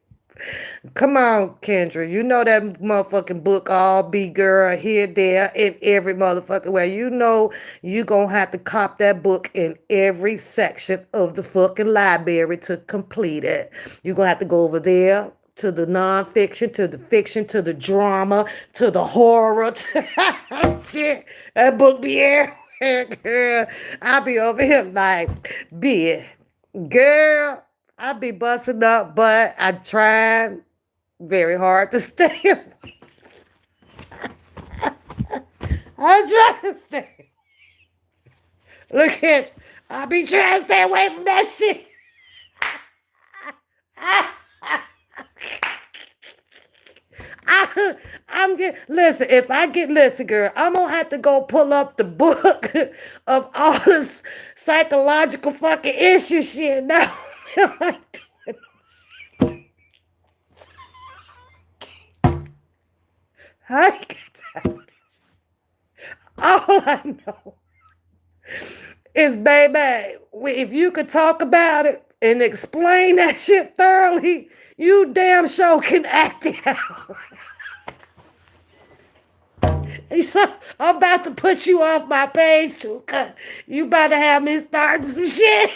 Come on, Kendra. You know that motherfucking book, all be girl, here, there, in every motherfucking way. You know you gonna have to cop that book in every section of the fucking library to complete it. You gonna have to go over there to the nonfiction, to the fiction, to the drama, to the horror. Shit, that book be everywhere, girl. I be over here like, girl, I be busting up, but I trying very hard to stay away. I'm trying to stay. Look at, I be trying to stay away from that shit. Listen, girl, I'm gonna have to go pull up the book of all this psychological fucking issue shit now. I ain't got time. All I know is, baby, if you could talk about it and explain that shit thoroughly, you damn sure can act it out. So I'm about to put you off my page too, cause you about to have me starting some shit.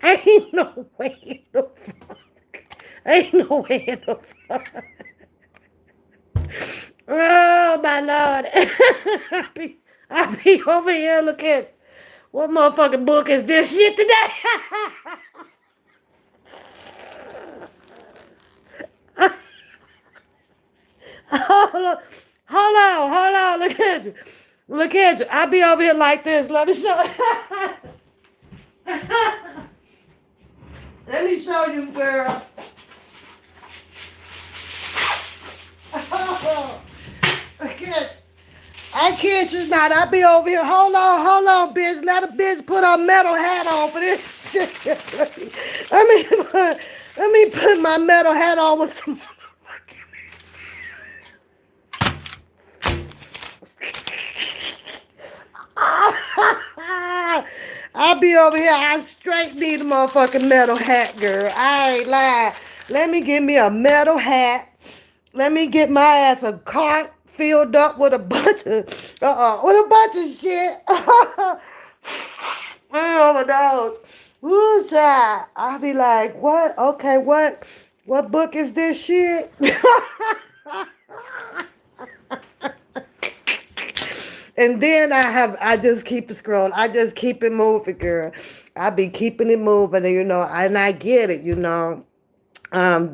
Ain't no way in the fuck. Ain't no way in the fuck. Oh my Lord. I be over here looking. What motherfucking book is this shit today? hold on. Hold on. Look at you. Look at you. I be over here like this. Let me show Let me show you, girl. Look, I kid you not. I be over here. Hold on, bitch. Let a bitch put her metal hat on for this shit. Let me put my metal hat on with some I be over here. I straight need a motherfucking metal hat, girl. I ain't lying. Let me get me a metal hat. Let me get my ass a cart filled up with a bunch of shit. Overdose. Woo, child. I'll be like, what? Okay, what book is this shit? And then I just keep it scrolling. I just keep it moving, girl. I be keeping it moving, and I get it.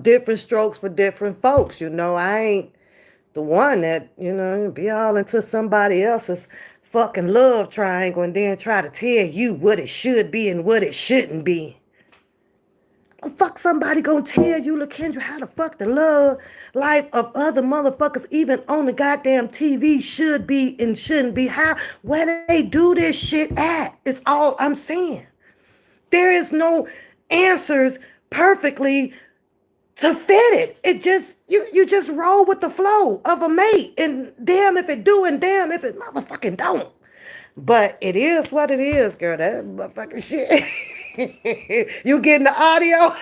Different strokes for different folks. I ain't the one that, be all into somebody else's fucking love triangle and then try to tell you what it should be and what it shouldn't be. Fuck somebody gonna tell you, LaKendra, how the fuck the love life of other motherfuckers, even on the goddamn TV, should be and shouldn't be. Where they do this shit at? It's all I'm saying. There is no answers perfectly to fit it. It just, you just roll with the flow of a mate. And damn if it do and damn if it motherfucking don't. But it is what it is, girl. That motherfucking shit. You getting the audio?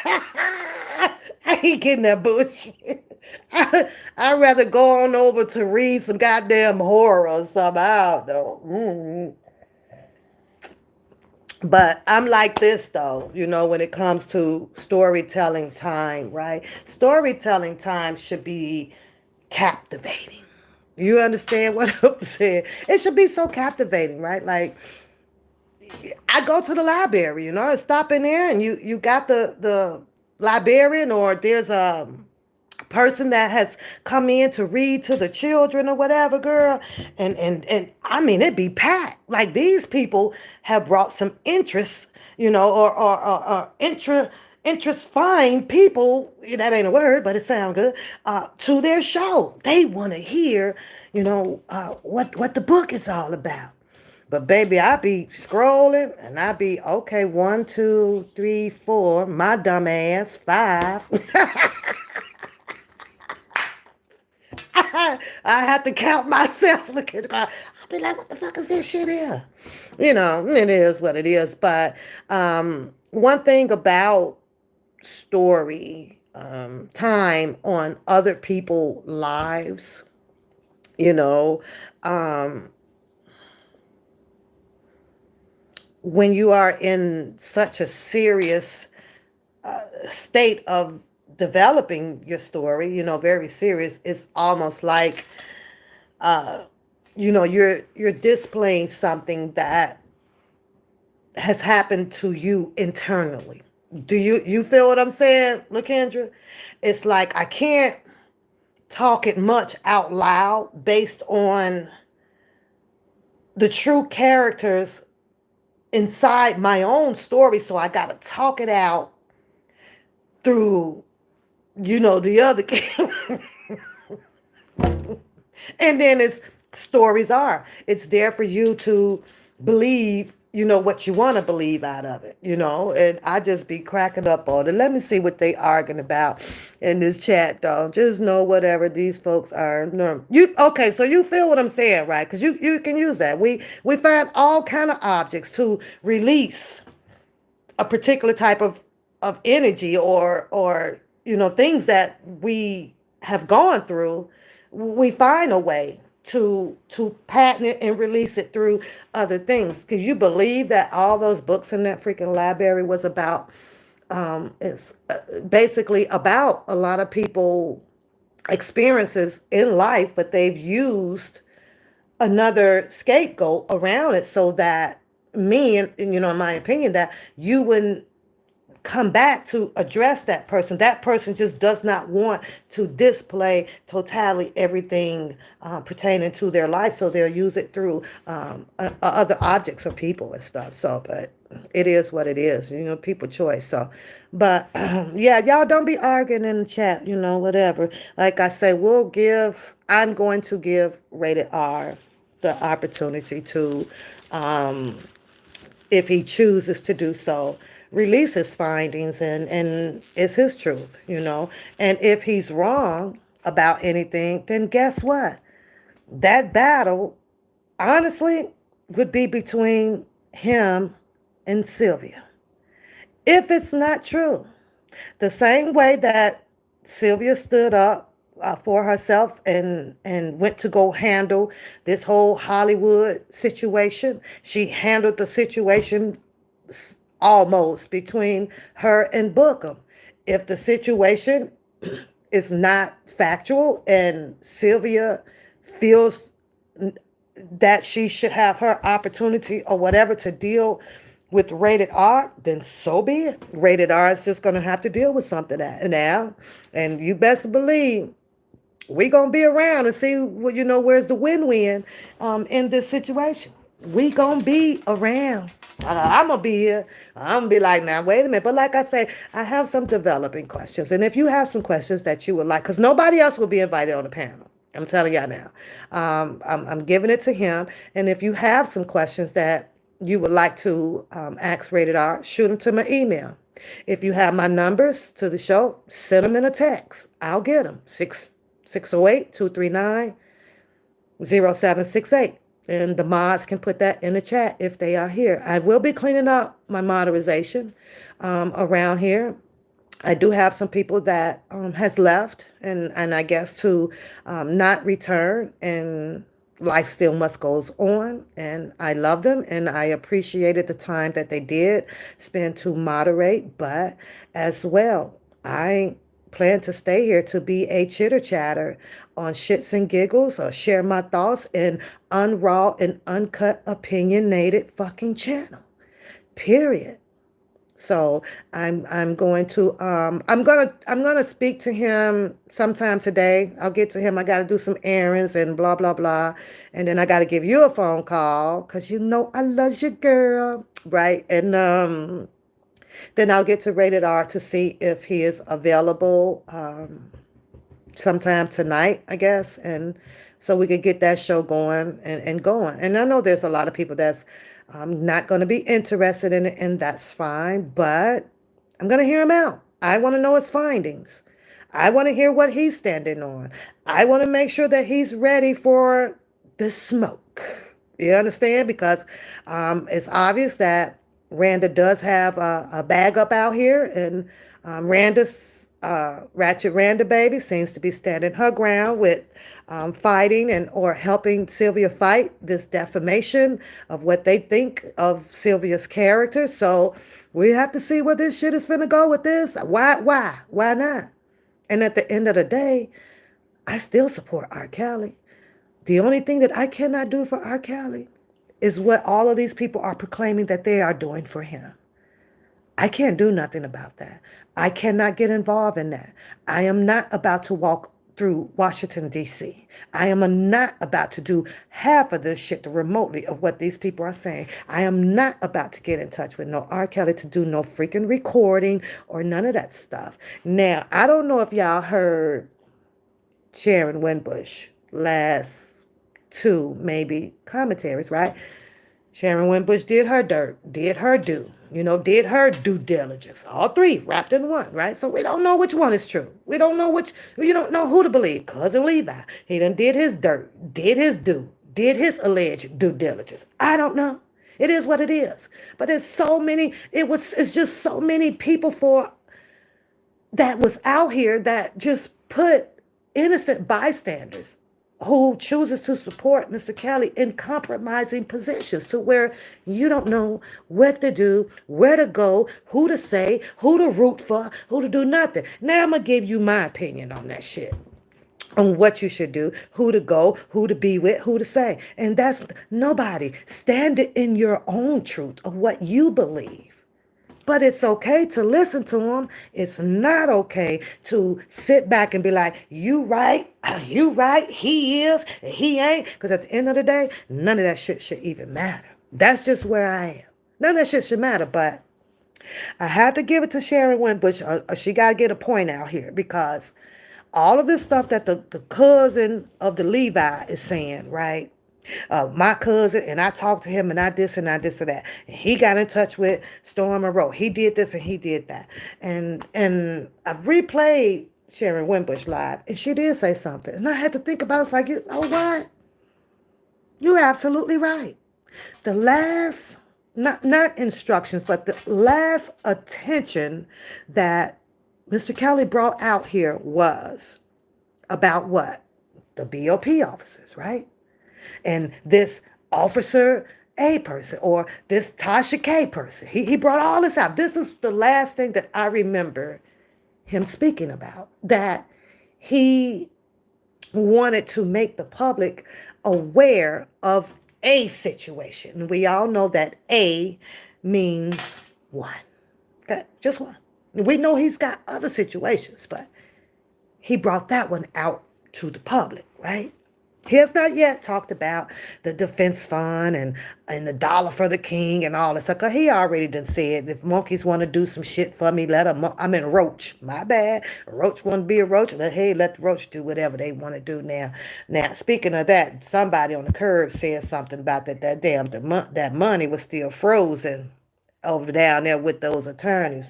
I ain't getting that bullshit. I'd rather go on over to read some goddamn horror or something. I don't know. But I'm like this though, when it comes to storytelling time, right? Storytelling time should be captivating. You understand what I'm saying? It should be so captivating, right? Like, I go to the library, stop in there and you got the librarian, or there's a person that has come in to read to the children or whatever, girl. And I mean, it'd be packed. Like, these people have brought some interest, or interest fine people, that ain't a word, but it sounds good, to their show. They want to hear, what the book is all about. But baby, I be scrolling and I be, okay, 1, 2, 3, 4, my dumb ass, 5. I have to count myself. Look at I'll be like, what the fuck is this shit here? It is what it is. But one thing about story time on other people's lives, um, when you are in such a serious state of developing your story, very serious, it's almost like you're displaying something that has happened to you internally. Do you feel what I'm saying, LaKendra? It's like I can't talk it much out loud based on the true characters inside my own story, so I gotta talk it out through, the other. And then it's there for you to believe, what you want to believe out of it, and I just be cracking up on it. Let me see what they arguing about in this chat, though. Just know whatever these folks are. No, okay, so you feel what I'm saying, right? Because you can use that. We find all kind of objects to release a particular type of energy, or things that we have gone through. We find a way to patent it and release it through other things. Can you believe that all those books in that freaking library was about, it's basically about a lot of people experiences in life, but they've used another scapegoat around it so that me, and in my opinion, that you wouldn't come back to address that person. That person just does not want to display totally everything pertaining to their life, so they'll use it through other objects or people and stuff. So, but it is what it is, people choice. So, but yeah, y'all don't be arguing in the chat, whatever. Like I say, I'm going to give Rated R the opportunity to, if he chooses to do so, release his findings, and it's his truth. And if he's wrong about anything, then guess what? That battle, honestly, would be between him and Sylvia. If it's not true, the same way that Sylvia stood up for herself and went to go handle this whole Hollywood situation, she handled the situation almost between her and Bookham. If the situation is not factual and Sylvia feels that she should have her opportunity or whatever to deal with Rated R, then so be it. Rated R is just going to have to deal with something now. And you best believe we going to be around and see, where's the win-win in this situation. We going to be around. I'm going to be here. I'm going to be like, now, wait a minute. But like I say, I have some developing questions. And if you have some questions that you would like, because nobody else will be invited on the panel. I'm telling y'all now. I'm giving it to him. And if you have some questions that you would like to ask Rated R, shoot them to my email. If you have my numbers to the show, send them in a text. I'll get them. 608-239-0768. And the mods can put that in the chat if they are here. I will be cleaning up my modernization around here. I do have some people that has left and I guess to not return, and life still must goes on, and I love them and I appreciated the time that they did spend to moderate. But as well, I plan to stay here to be a chitter chatter on Shits and Giggles, or share my thoughts in unraw and uncut opinionated fucking channel. Period. So I'm gonna speak to him sometime today. I'll get to him. I gotta do some errands and blah blah blah. And then I gotta give you a phone call because I love you, girl. Right? And then I'll get to Rated R to see if he is available sometime tonight, I guess. And so we could get that show going and going. And I know there's a lot of people that's not going to be interested in it, and that's fine. But I'm going to hear him out. I want to know his findings. I want to hear what he's standing on. I want to make sure that he's ready for the smoke. You understand? Because it's obvious that Randa does have a bag up out here, and Ratchet Randa baby seems to be standing her ground with fighting or helping Sylvia fight this defamation of what they think of Sylvia's character. So we have to see where this shit is finna go with this. Why not? And at the end of the day, I still support R. Kelly. The only thing that I cannot do for R. Kelly is what all of these people are proclaiming that they are doing for him. I can't do nothing about that. I cannot get involved in that. I am not about to walk through Washington, D.C. I am not about to do half of this shit remotely of what these people are saying. I am not about to get in touch with no R. Kelly to do no freaking recording or none of that stuff. Now, I don't know if y'all heard Sharon Winbush last two, maybe, commentaries, right? Sharon Winbush did her dirt, did her did her due diligence. All three wrapped in one, right? So we don't know which one is true. We don't know you don't know who to believe. Cousin Levi, he done did his dirt, did his did his alleged due diligence. I don't know. It is what it is. But it's just so many people that was out here that just put innocent bystanders who chooses to support Mr. Kelly in compromising positions to where you don't know what to do, where to go, who to say, who to root for, who to do nothing. Now I'm going to give you my opinion on that shit. on what you should do, who to go, who to be with, who to say. And that's nobody. Stand in your own truth of what you believe. But it's okay to listen to him. It's not okay to sit back and be like, you right, he is, and he ain't. Because at the end of the day, none of that shit should even matter. That's just where I am. None of that shit should matter, but I have to give it to Sharon Winbush. She got to get a point out here because all of this stuff that the cousin of the Levi is saying, right? My cousin, and I talked to him, and I this and I this and that. And he got in touch with Storm Monroe. He did this and he did that. And I've replayed Sharon Winbush live, and she did say something. And I had to think about it. It's like, you know what? You're absolutely right. The last, not instructions, but the last attention that Mr. Kelly brought out here was about what? The BOP officers, right? And this officer A person or this Tasha K person. He brought all this out. This is the last thing that I remember him speaking about, that he wanted to make the public aware of a situation. And we all know that A means one. Okay, just one. We know he's got other situations, but he brought that one out to the public, right? He has not yet talked about the defense fund and the dollar for the king and all this stuff. 'Cause he already done said, if monkeys want to do some shit for me, let them. I mean, a roach. My bad. A roach want to be a roach. Let the roach do whatever they want to do now. Now, speaking of that, somebody on the curb said something about that that money was still frozen over down there with those attorneys.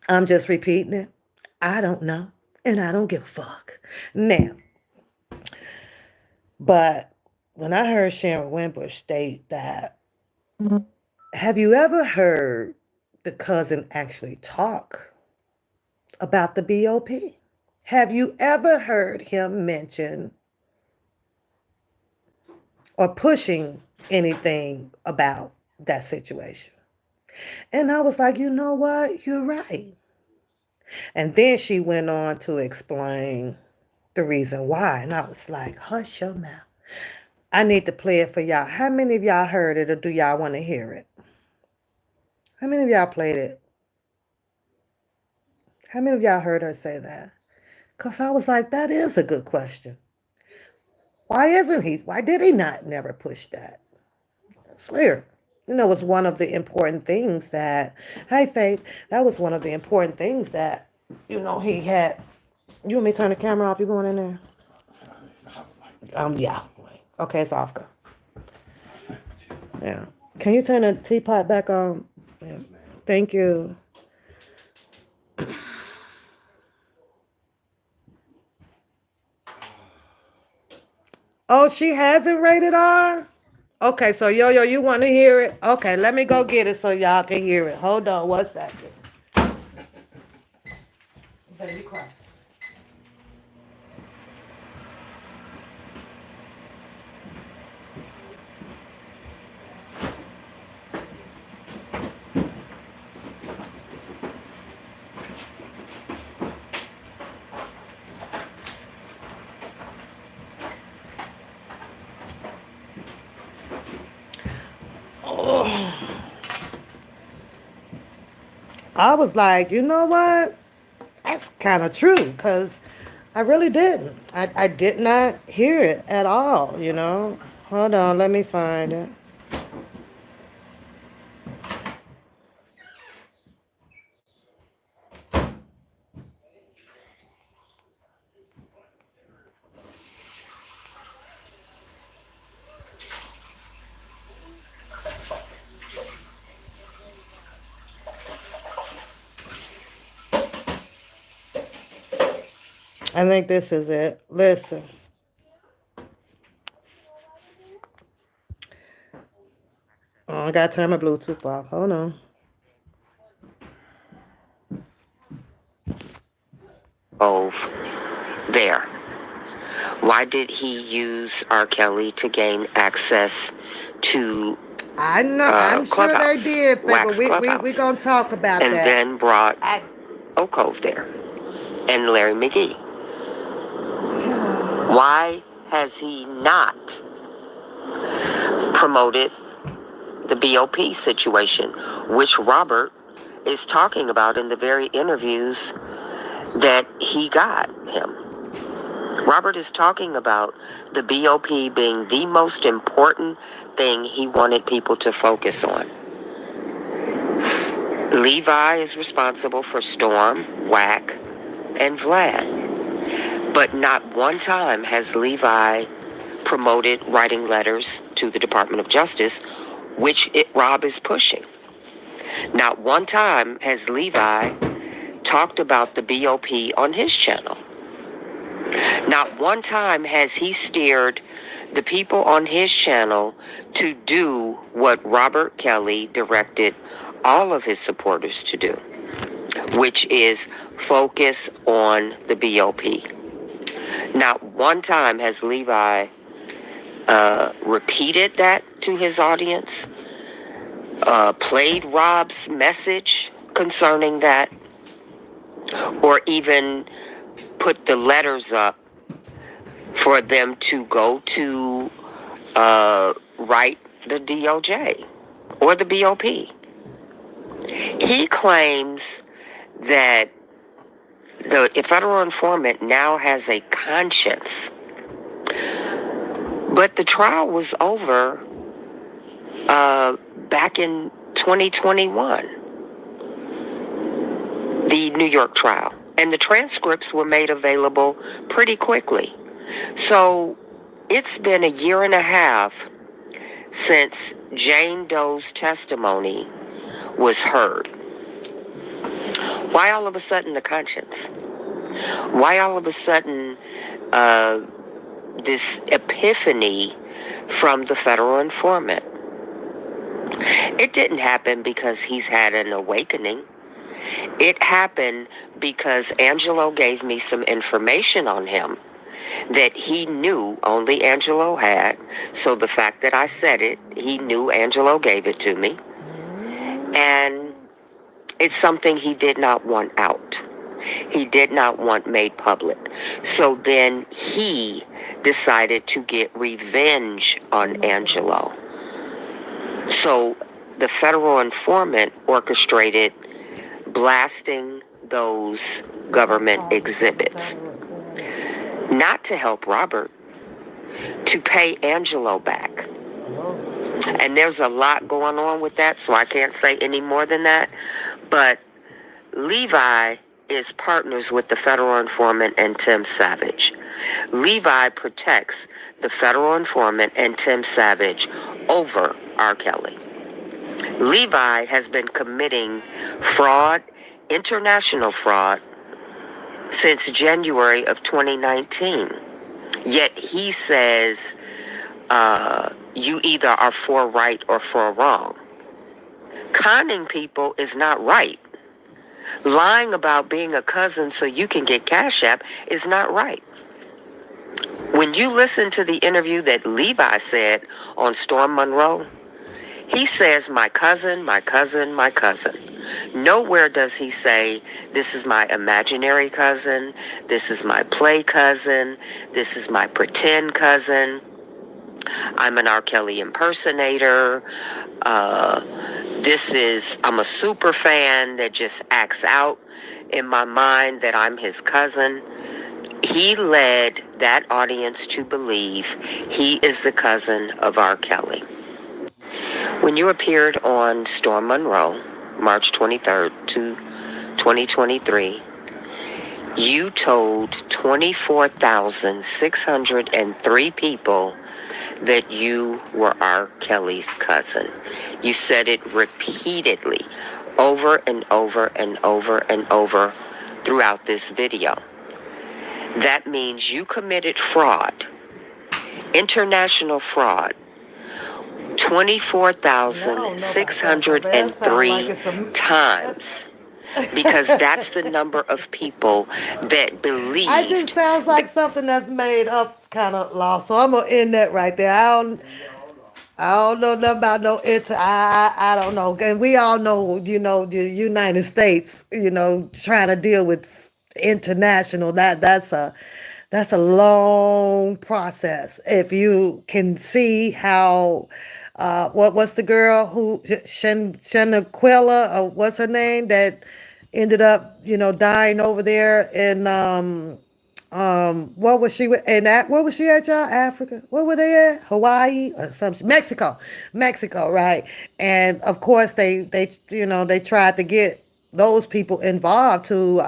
I'm just repeating it. I don't know, and I don't give a fuck. Now, but when I heard Sharon Winbush state that, have you ever heard the cousin actually talk about the BOP? Have you ever heard him mention or pushing anything about that situation? And I was like, you know what? You're right. And then she went on to explain the reason why. And I was like, hush your mouth. I need to play it for y'all. How many of y'all heard it or do y'all want to hear it? How many of y'all played it? How many of y'all heard her say that? Because I was like, that is a good question. Why did he not never push that? It's weird. You know, it was one of the important things that, hey, Faith, that was one of the important things that, he had. You want me to turn the camera off? You going in there? Yeah. Okay, it's off. Yeah. Can you turn the teapot back on? Yeah. Thank you. Oh, she hasn't rated R? Okay, so Yo-Yo, you want to hear it? Okay, let me go get it so y'all can hear it. Hold on, one second. Baby, cry. I was like, you know what? That's kind of true because I really didn't. I did not hear it at all. Hold on, let me find it. I think this is it. Listen. Oh, I gotta turn my Bluetooth off. Hold on. There. Why did he use R. Kelly to gain access to I know. I'm sure they Clubhouse, did, but Wax we Clubhouse, gonna talk about and that. then brought Oak Cove there? and Larry McGee? Why has he not promoted the BOP situation, which Robert is talking about in the very interviews that he got him? Robert is talking about the BOP being the most important thing he wanted people to focus on. Levi is responsible for Storm, Wack, and Vlad. But not one time has Levi promoted writing letters to the Department of Justice, which Rob is pushing. Not one time has Levi talked about the BOP on his channel. Not one time has he steered the people on his channel to do what Robert Kelly directed all of his supporters to do, which is focus on the BOP. Not one time has Levi repeated that to his audience, played Rob's message concerning that, or even put the letters up for them to go to write the DOJ or the BOP. He claims that the federal informant now has a conscience. But the trial was over back in 2021, the New York trial. And the transcripts were made available pretty quickly. So it's been a year and a half since Jane Doe's testimony was heard. Why all of a sudden the conscience? Why all of a sudden this epiphany from the federal informant? It didn't happen because he's had an awakening. It happened because Angelo gave me some information on him that he knew only Angelo had. So the fact that I said it, he knew Angelo gave it to me. And it's something he did not want out. He did not want made public. So then he decided to get revenge on Angelo. So the federal informant orchestrated blasting those government exhibits, not to help Robert, to pay Angelo back. And there's a lot going on with that, so I can't say any more than that. But Levi is partners with the federal informant and Tim Savage. Levi protects the federal informant and Tim Savage over R. Kelly. Levi has been committing fraud, international fraud, since January of 2019. Yet he says you either are for right or for wrong. Conning people is not right. Lying about being a cousin so you can get Cash App is not right. When you listen to the interview that Levi said on Storm Monroe, he says, my cousin, my cousin, my cousin. Nowhere does he say, this is my imaginary cousin, this is my play cousin, this is my pretend cousin, I'm an R. Kelly impersonator, I'm a super fan that just acts out in my mind that I'm his cousin. He led that audience to believe he is the cousin of R. Kelly. When you appeared on Storm Monroe, March 23rd, 2023, you told 24,603 people that you were R. Kelly's cousin. You said it repeatedly, over and over and over and over throughout this video. That means you committed fraud, international fraud, 24,603 times. Because that's the number of people that believed. It just sounds like something that's made up kind of law. So I'm gonna end that right there. I don't know nothing about no I don't know. And we all know, the United States, trying to deal with international. That's a long process. If you can see how, what's the girl who Shanaquilla, what's her name, that ended up, dying over there in what was she in that, what was she at, y'all? Africa? Where were they at? Hawaii or something? Mexico, right? And of course they tried to get those people involved to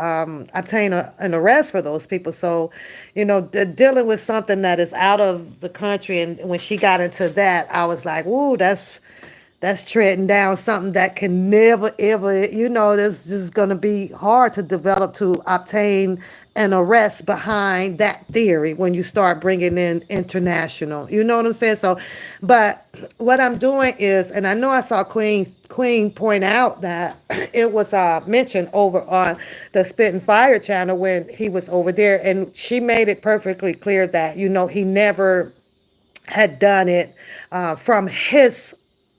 obtain an arrest for those people. So, dealing with something that is out of the country, and when she got into that, I was like, "Ooh, that's treading down something that can never ever, this is going to be hard to develop to obtain an arrest behind that theory when you start bringing in international, you know what I'm saying? So, but what I'm doing is, and I know I saw Queen point out that it was mentioned over on the Spit and Fire channel when he was over there, and she made it perfectly clear that, he never had done it from his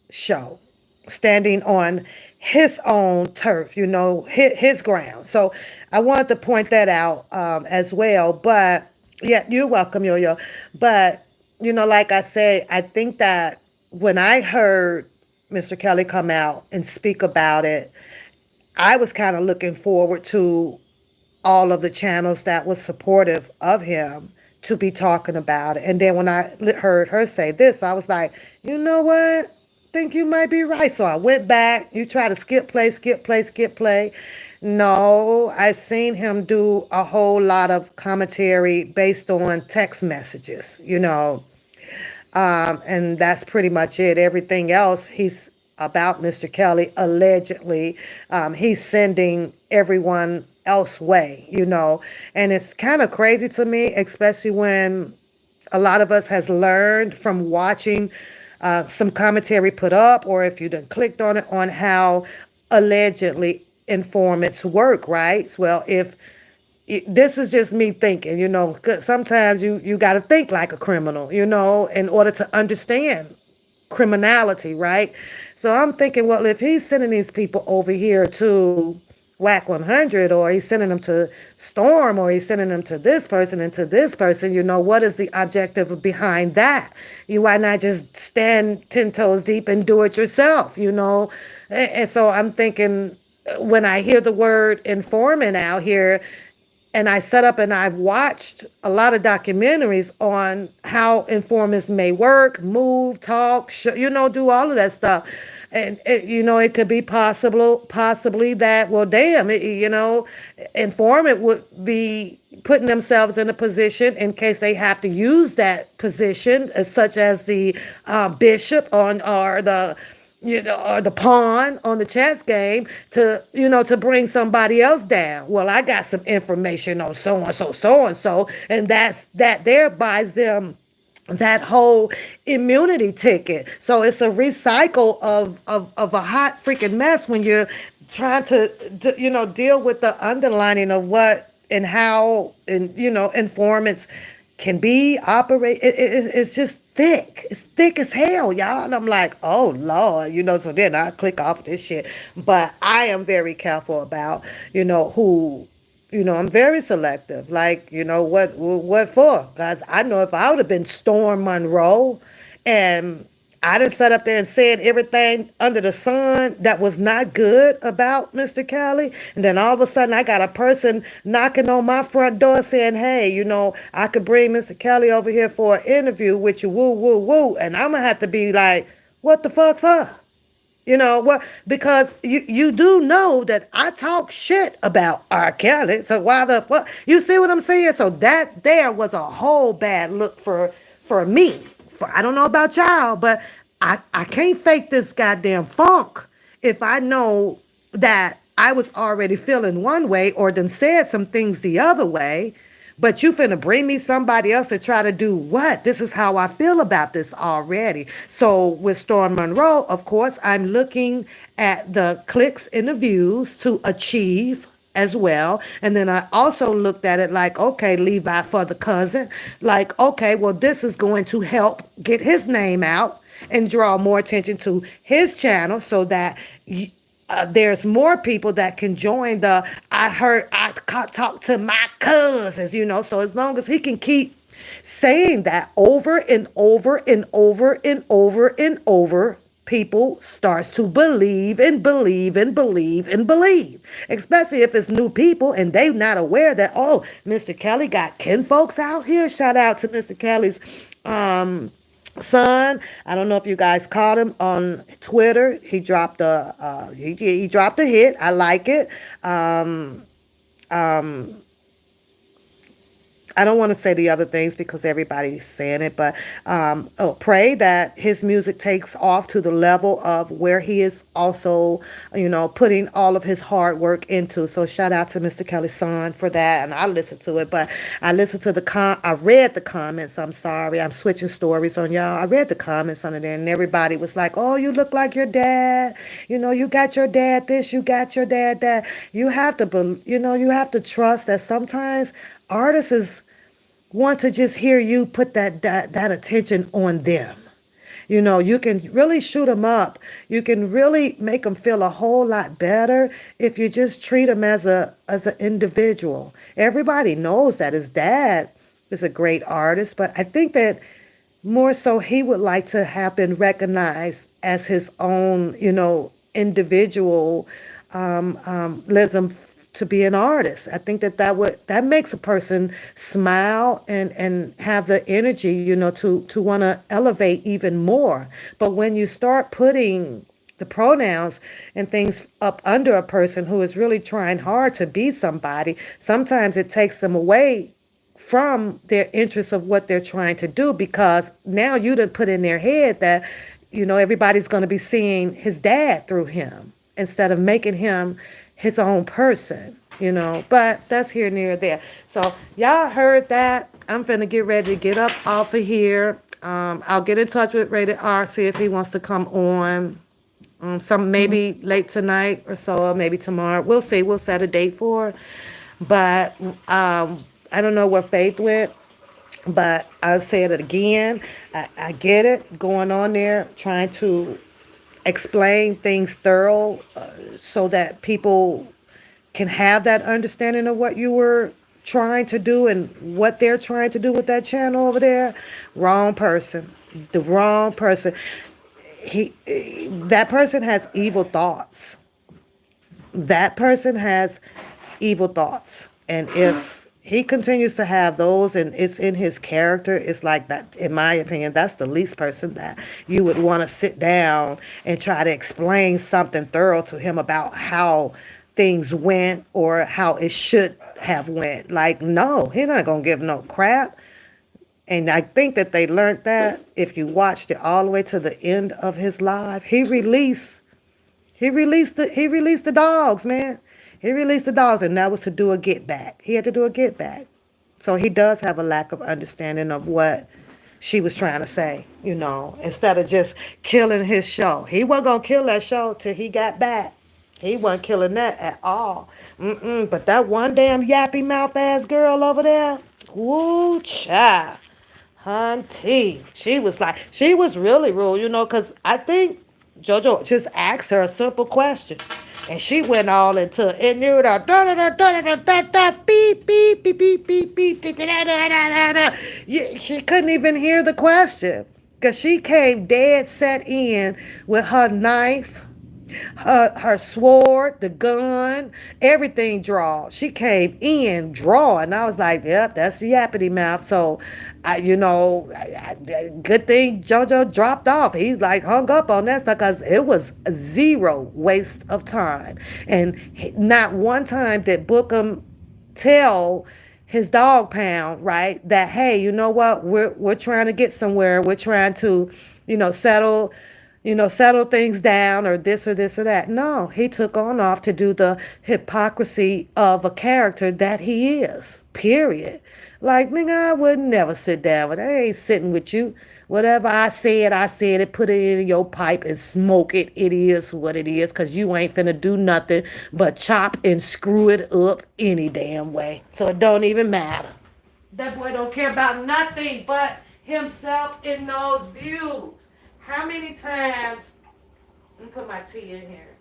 show, standing on his own turf, his ground. So I wanted to point that out as well. But yeah, you're welcome, Yo Yo. But, like I said, I think that when I heard Mr. Kelly come out and speak about it, I was kind of looking forward to all of the channels that was supportive of him to be talking about it. And then when I heard her say this, I was like, you know what? Think you might be right. So I went back. You try to skip play. No, I've seen him do a whole lot of commentary based on text messages, and that's pretty much it. Everything else, he's about Mr. Kelly, allegedly, he's sending everyone else way, and it's kind of crazy to me, especially when a lot of us has learned from watching some commentary put up, or if you done clicked on it, on how allegedly informants work, right? Well, if this is just me thinking, 'cause sometimes you got to think like a criminal, in order to understand criminality, right? So I'm thinking, well, if he's sending these people over here to Whack 100, or he's sending them to Storm, or he's sending them to this person and to this person, what is the objective behind that? Why not just stand 10 toes deep and do it yourself, And so I'm thinking, when I hear the word informant out here, and I set up and I've watched a lot of documentaries on how informants may work, move, talk, do all of that stuff. And it could be possibly that, well, damn, informant would be putting themselves in a position in case they have to use that position, such as the bishop on, or the, or the pawn on the chess game, to, to bring somebody else down. Well, I got some information on so and so, and that there buys them that whole immunity ticket. So it's a recycle of a hot freaking mess when you're trying to deal with the underlining of what and how, and informants can be operate. It's just thick. It's thick as hell, y'all. And I'm like, oh Lord, so then I click off this shit. But I am very careful about, who, I'm very selective. Like, what for? Guys, I know if I would have been Storm Monroe, and I done sat up there and said everything under the sun that was not good about Mr. Kelly, and then all of a sudden I got a person knocking on my front door saying, hey, I could bring Mr. Kelly over here for an interview with you, woo, woo, woo. And I'm going to have to be like, what the fuck for? What? Because you do know that I talk shit about R. Kelly. So why the fuck? You see what I'm saying? So that there was a whole bad look for me. I don't know about y'all, but I can't fake this goddamn funk if I know that I was already feeling one way, or then said some things the other way. But you finna bring me somebody else to try to do what? This is how I feel about this already. So with Storm Monroe, of course, I'm looking at the clicks and the views to achieve as well. And then I also looked at it like, okay, Levi for the cousin. Like, okay, well, this is going to help get his name out and draw more attention to his channel, so that there's more people that can join the talk to my cousins, so as long as he can keep saying that over and over and over and over and over, people starts to believe and believe and believe and believe, especially if it's new people and they not aware that, oh, Mr. Kelly got kin folks out here. Shout out to Mr. Kelly's son. I don't know if you guys caught him on Twitter. He dropped he dropped a hit. I like it. I don't want to say the other things because everybody's saying it, but pray that his music takes off to the level of where he is also, putting all of his hard work into. So shout out to Mr. Kelly's son for that, and I listened to it. But I listened to I read the comments. I'm sorry, I'm switching stories on y'all. I read the comments under there, and everybody was like, "Oh, you look like your dad. You got your dad this. You got your dad that." You have to, you have to trust that sometimes artists want to just hear you put that attention on them. You can really shoot them up. You can really make them feel a whole lot better if you just treat them as an individual. Everybody knows that his dad is a great artist, but I think that more so he would like to have been recognized as his own, individual to be an artist. I think that makes a person smile and have the energy, to want to elevate even more. But when you start putting the pronouns and things up under a person who is really trying hard to be somebody, sometimes it takes them away from their interest of what they're trying to do, because now you done put in their head that, everybody's going to be seeing his dad through him instead of making him his own person, but that's here, near, there. So y'all heard that. I'm finna get ready to get up off of here. I'll get in touch with Rated R, see if he wants to come on. Maybe late tonight or so, or maybe tomorrow. We'll see. We'll set a date for it. But I don't know where Faith went. But I'll say it again. I get it, going on there, trying to explain things thorough, so that people can have that understanding of what you were trying to do and what they're trying to do with that channel over there. Wrong person. The wrong person. That person has evil thoughts. That person has evil thoughts. And if he continues to have those and it's in his character, it's like that, in my opinion, that's the least person that you would want to sit down and try to explain something thorough to him about how things went or how it should have went. Like, no, he's not going to give no crap. And I think that they learned that if you watched it all the way to the end of his live. He released the dogs, man. He released the dogs, and that was to do a get back. He had to do a get back. So he does have a lack of understanding of what she was trying to say, instead of just killing his show. He wasn't going to kill that show till he got back. He wasn't killing that at all. But that one damn yappy mouth ass girl over there, woo, child, hunty. She was really rude, because I think JoJo just asked her a simple question. And she went all into it. Knew the beep beep beep beep beep beep. She couldn't even hear the question because she came dead set in with her knife, her sword, the gun, everything draw. She came in drawing. I was like, yep, that's the yappity mouth. So, good thing JoJo dropped off. He's like hung up on that stuff because it was zero waste of time. And not one time did Bookham tell his dog pound, right, that, hey, you know what, we're trying to get somewhere. We're trying to, settle things down or this or this or that. No, he took on off to do the hypocrisy of a character that he is, period. Like, nigga, I would never sit down with, I ain't sitting with you. Whatever I said it, put it in your pipe and smoke it. It is what it is, because you ain't finna do nothing but chop and screw it up any damn way. So it don't even matter. That boy don't care about nothing but himself in those views. How many times, let me put my tea in here.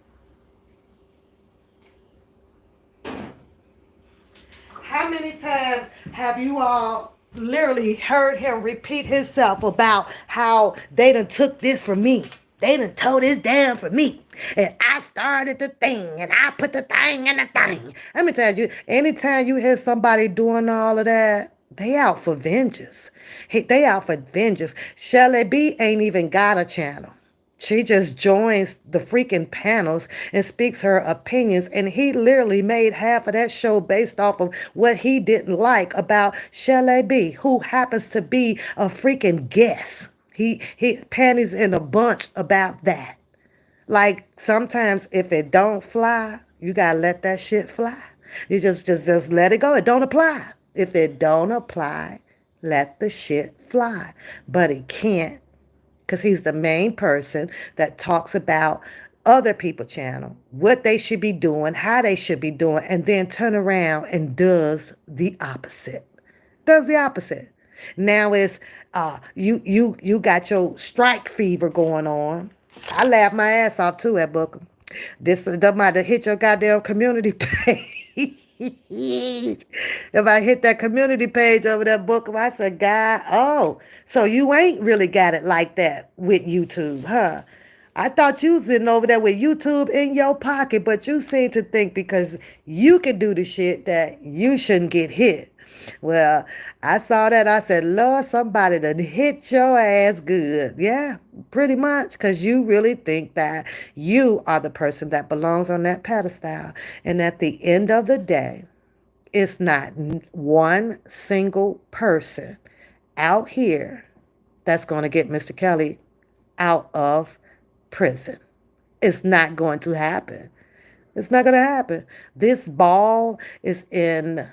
How many times have you all literally heard him repeat himself about how they done took this from me? They done tore this down for me. And I started the thing and I put the thing in the thing. Let me tell you, anytime you hear somebody doing all of that, they out for vengeance. They out for vengeance. Shelly B ain't even got a channel. She just joins the freaking panels and speaks her opinions. And he literally made half of that show based off of what he didn't like about Shelly B, who happens to be a freaking guest. He panties in a bunch about that. Like sometimes if it don't fly, you gotta let that shit fly. You just let it go. It don't apply. If it don't apply, let the shit fly. But it can't, because he's the main person that talks about other people channel, what they should be doing, how they should be doing, and then turn around and does the opposite. Does the opposite. Now it's you got your strike fever going on. I laughed my ass off too at Booker. This doesn't matter. Hit your goddamn community page. If I hit that community page over there, Booker, I said, God, oh, so you ain't really got it like that with YouTube, huh? I thought you was sitting over there with YouTube in your pocket, but you seem to think because you can do the shit that you shouldn't get hit. Well, I saw that. I said, Lord, somebody done hit your ass good. Yeah, pretty much, because you really think that you are the person that belongs on that pedestal. And at the end of the day, it's not one single person out here that's going to get Mr. Kelly out of prison. It's not going to happen. It's not going to happen. This ball is in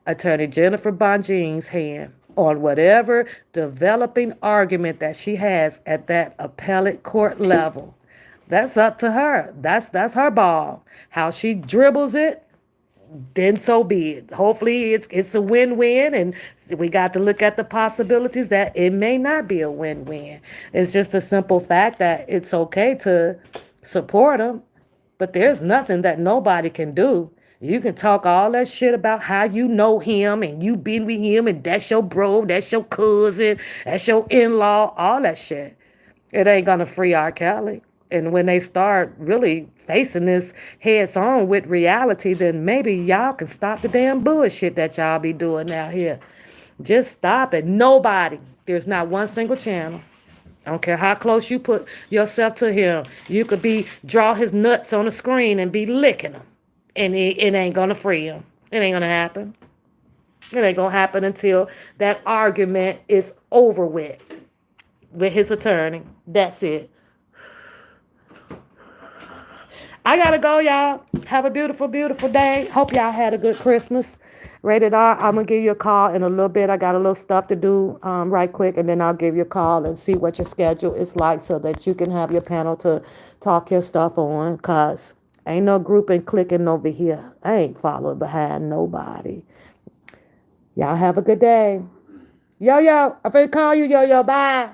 Attorney Jennifer Bonjean's hand on whatever developing argument that she has at that appellate court level. That's up to her. That's her ball. How she dribbles it, then so be it. Hopefully it's a win-win, and we got to look at the possibilities that it may not be a win-win. It's just a simple fact that it's okay to support them, but there's nothing that nobody can do. You can talk all that shit about how you know him and you been with him and that's your bro, that's your cousin, that's your in-law, all that shit. It ain't gonna free R. Kelly. And when they start really facing this heads on with reality, then maybe y'all can stop the damn bullshit that y'all be doing out here. Just stop it. Nobody. There's not one single channel. I don't care how close you put yourself to him. You could draw his nuts on the screen and be licking them. And it ain't gonna free him. It ain't gonna happen. It ain't gonna happen until that argument is over with his attorney. That's it. I gotta go, y'all. Have a beautiful, beautiful day. Hope y'all had a good Christmas. Rated R, I'm gonna give you a call in a little bit. I got a little stuff to do right quick, and then I'll give you a call and see what your schedule is like so that you can have your panel to talk your stuff on, because ain't no grouping clicking over here. I ain't following behind nobody. Y'all have a good day. Yo, I'm finna call you, yo, bye.